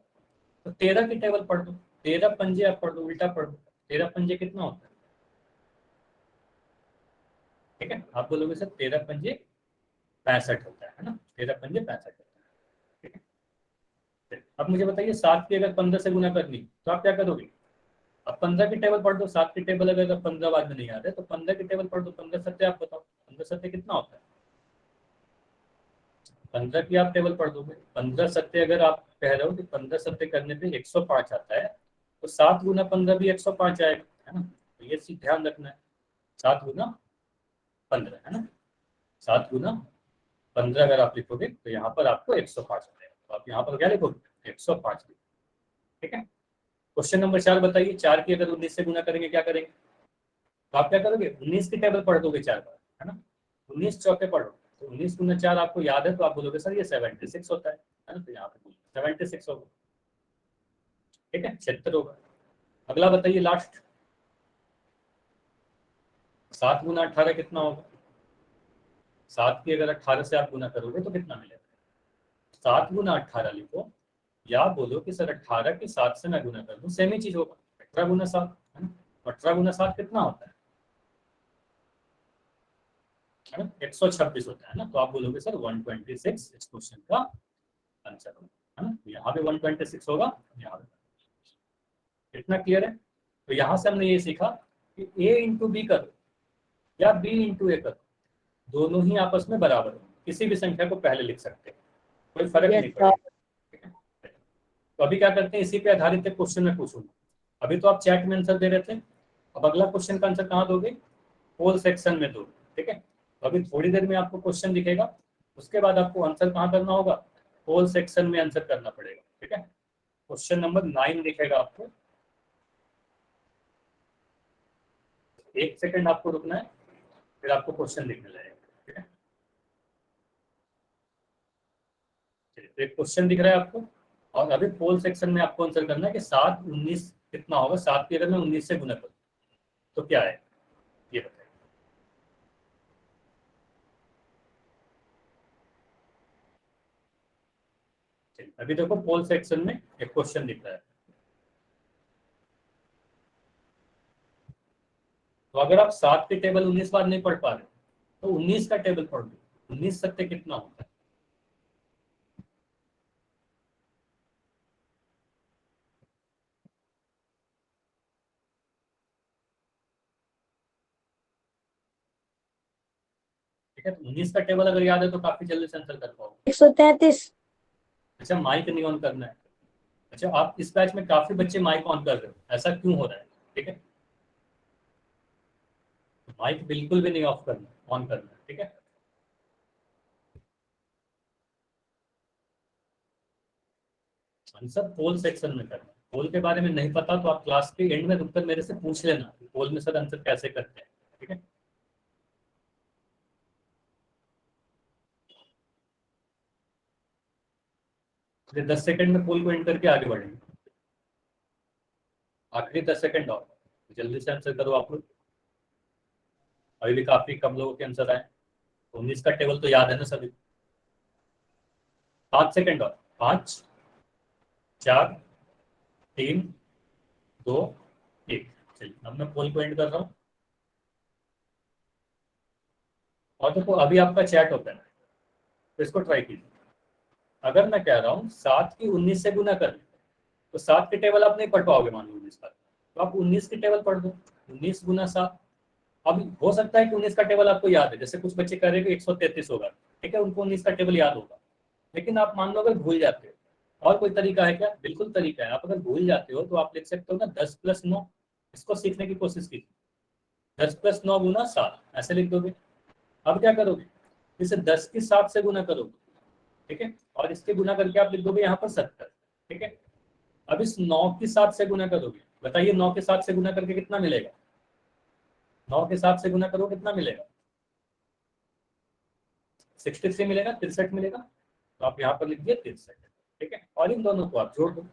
तो 13 की टेबल पढ़ दो, 13 पंजे आप पढ़ दो, उल्टा पढ़ दो, 13 पंजे कितना होता है, ठीक है, आप बोलोगे सर 13 पंजे 65 होता है ना, 13 पंजे 65 होता है, ठीक है। अब मुझे बताइए 7 की अगर 15 से गुना करनी तो आप क्या करोगे, अब 15 की टेबल पढ़ दो, 7 की टेबल अगर 15 बाद में नहीं याद है तो 15 की टेबल पढ़ दो, 15 सत्य आप बताओ, 15 सत्य कितना होता है, 15 की आप टेबल पढ़ दोगे, 15 सत्य अगर आप कह रहे हो कि 15 सत्य करने पे 105 आता है, तो 7 गुना 15 भी 105 आएगा, है ना, तो ये चीज ध्यान रखना है, 7 गुना 15, है ना, 7 गुना 15 अगर आप लिखोगे तो यहाँ पर आपको 105 आएगा, तो आप यहाँ पर क्या लिखोगे 105, ठीक है। क्वेश्चन नंबर 4 बताइए, 4 की अगर 19 से गुना करेंगे क्या करेंगे, तो आप क्या करोगे 19 की टेबल पढ़ दोगे 4 बार, है ना, 19 चौके पढ़ो, तो 19 गुना 4 आपको याद है, तो आप बोलोगे सर ये 76 होता है ना, तो यहाँ पे 76 होगा, ठीक है, 76 होगा। अगला बताइए लास्ट, 7 गुना 18 कितना होगा, 7 की अगर 18 से आप गुना करोगे तो कितना मिलेगा, 7 गुना 18 लिखो, या बोलो कि सर 18 के 7 से मैं गुना कर दूं, सेम ही चीज होगा, 18 गुना 7, है ना, 18 गुना 7 कितना होता है ना, 126 होता है ना, तो आप बोलोगे सर 126 इस क्वेश्चन का आंसर होगा, है ना, यहाँ पे 126 होगा, यहाँ पे, इतना क्लियर है। तो यहाँ से हमने ये सीखा कि a इंटू बी करो या b इंटू ए करो, दोनों ही आपस में बराबर हो, किसी भी संख्या को पहले लिख सकते हैं, कोई फर्क Yes, नहीं पड़ेगा। तो अभी क्या करते हैं, इसी पे आधारित एक क्वेश्चन में पूछूंगा, अभी तो आप चैट में आंसर दे रहे थे, अब अगला क्वेश्चन का आंसर कहाँ दोगे, पोल सेक्शन में दोगे, ठीक है। तो अभी थोड़ी देर में आपको क्वेश्चन दिखेगा, उसके बाद आपको आंसर कहाँ करना होगा, पोल सेक्शन में आंसर करना पड़ेगा, ठीक है। क्वेश्चन नंबर 9 दिखेगा आपको, 1 सेकंड आपको रुकना है, फिर आपको क्वेश्चन दिखने लगेगा, ठीक है। चलिए, तो एक क्वेश्चन दिख रहा है आपको, और अभी पोल सेक्शन में आपको आंसर करना है कि 7 19 कितना होगा, 7 की अगर मैं 19 से गुना करूँ तो क्या है, ये बताइए। चलिए, अभी देखो पोल सेक्शन में एक क्वेश्चन दिख रहा है, तो अगर आप 7 की टेबल 19 बार नहीं पढ़ पा रहे तो 19 का टेबल पढ़ लो, 19 सत्य कितना होता है, ठीक है। तो 19 का टेबल अगर याद है तो काफी जल्दी से आंसर कर पाओगे। 133। अच्छा, माइक नहीं ऑन करना है, अच्छा आप इस बैच में काफी बच्चे माइक ऑन कर रहे हो, ऐसा क्यों हो रहा है, ठीक है, माइक बिल्कुल भी नहीं ऑफ करना, ऑन करना है, ठीक है। आंसर पोल सेक्शन में करना, पोल के बारे में नहीं पता तो आप क्लास के एंड में रुककर मेरे से पूछ लेना, पोल में सर आंसर कैसे करते हैं, ठीक है। फिर 10 सेकंड में पोल को एंड करके आगे बढ़ेंगे, आखिरी 10 सेकंड और, जल्दी से आंसर करो आप लोग, अभी भी काफी कम लोगों के आंसर आए, 19 का टेबल तो याद है ना सभी, 5 सेकंड और, 5 4 3 2 1। चलिए अब मैं पोल को एंड कर रहा हूँ, और देखो अभी आपका चैट ओपन है, तो इसको ट्राई कीजिए। अगर मैं कह रहा हूँ 7 की 19 से गुना कर, तो 7 की टेबल आप नहीं पढ़ पाओगे, मान लो 19 का, तो आप 19 की टेबल पढ़ दो, 19 गुना 7। अब हो सकता है कि 19 का टेबल आपको याद है, जैसे कुछ बच्चे कह रहे हैं कि 133 होगा, ठीक है, उनको 19 का टेबल याद होगा, लेकिन आप मान लो अगर भूल जाते हो, और कोई तरीका है क्या, बिल्कुल तरीका है, आप अगर भूल जाते हो तो आप लिख सकते हो ना 10 + 9, इसको सीखने की कोशिश कीजिए, 10 + 9 गुना 7 ऐसे लिख दोगे। अब क्या करोगे, इसे 10 की 7 से गुना करोगे, ठीक है, और इसके गुना करके आप लिख दोगे यहाँ पर 70, ठीक है। अब इस 9 की 7 से गुना करोगे, बताइए 9 के 7 से गुना करके कितना मिलेगा, 9 के 7 से गुना करो कितना मिलेगा, 63 मिलेगा, 63 मिलेगा, तो आप यहाँ पर लिख दिए 63, ठीक है, और इन दोनों को आप जोड़ दो,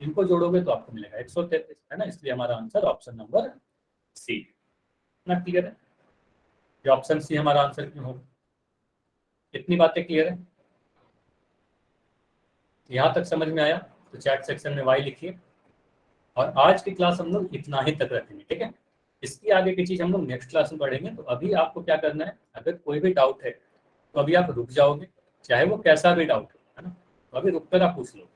इनको जोड़ोगे तो आपको मिलेगा 133, है ना, इसलिए हमारा आंसर ऑप्शन नंबर सी। इतना क्लियर है, ये ऑप्शन सी हमारा आंसर क्यों होगा, इतनी बातें क्लियर है। यहाँ तक समझ में आया तो चैट सेक्शन में वाई लिखिए। और आज की क्लास हम लोग इतना ही तक रखेंगे, ठीक है। इसकी आगे की चीज हम लोग नेक्स्ट क्लास में पढ़ेंगे। तो अभी आपको क्या करना है, अगर कोई भी डाउट है तो अभी आप रुक जाओगे, चाहे वो कैसा भी डाउट है ना, तो अभी रुक कर आप पूछ लो।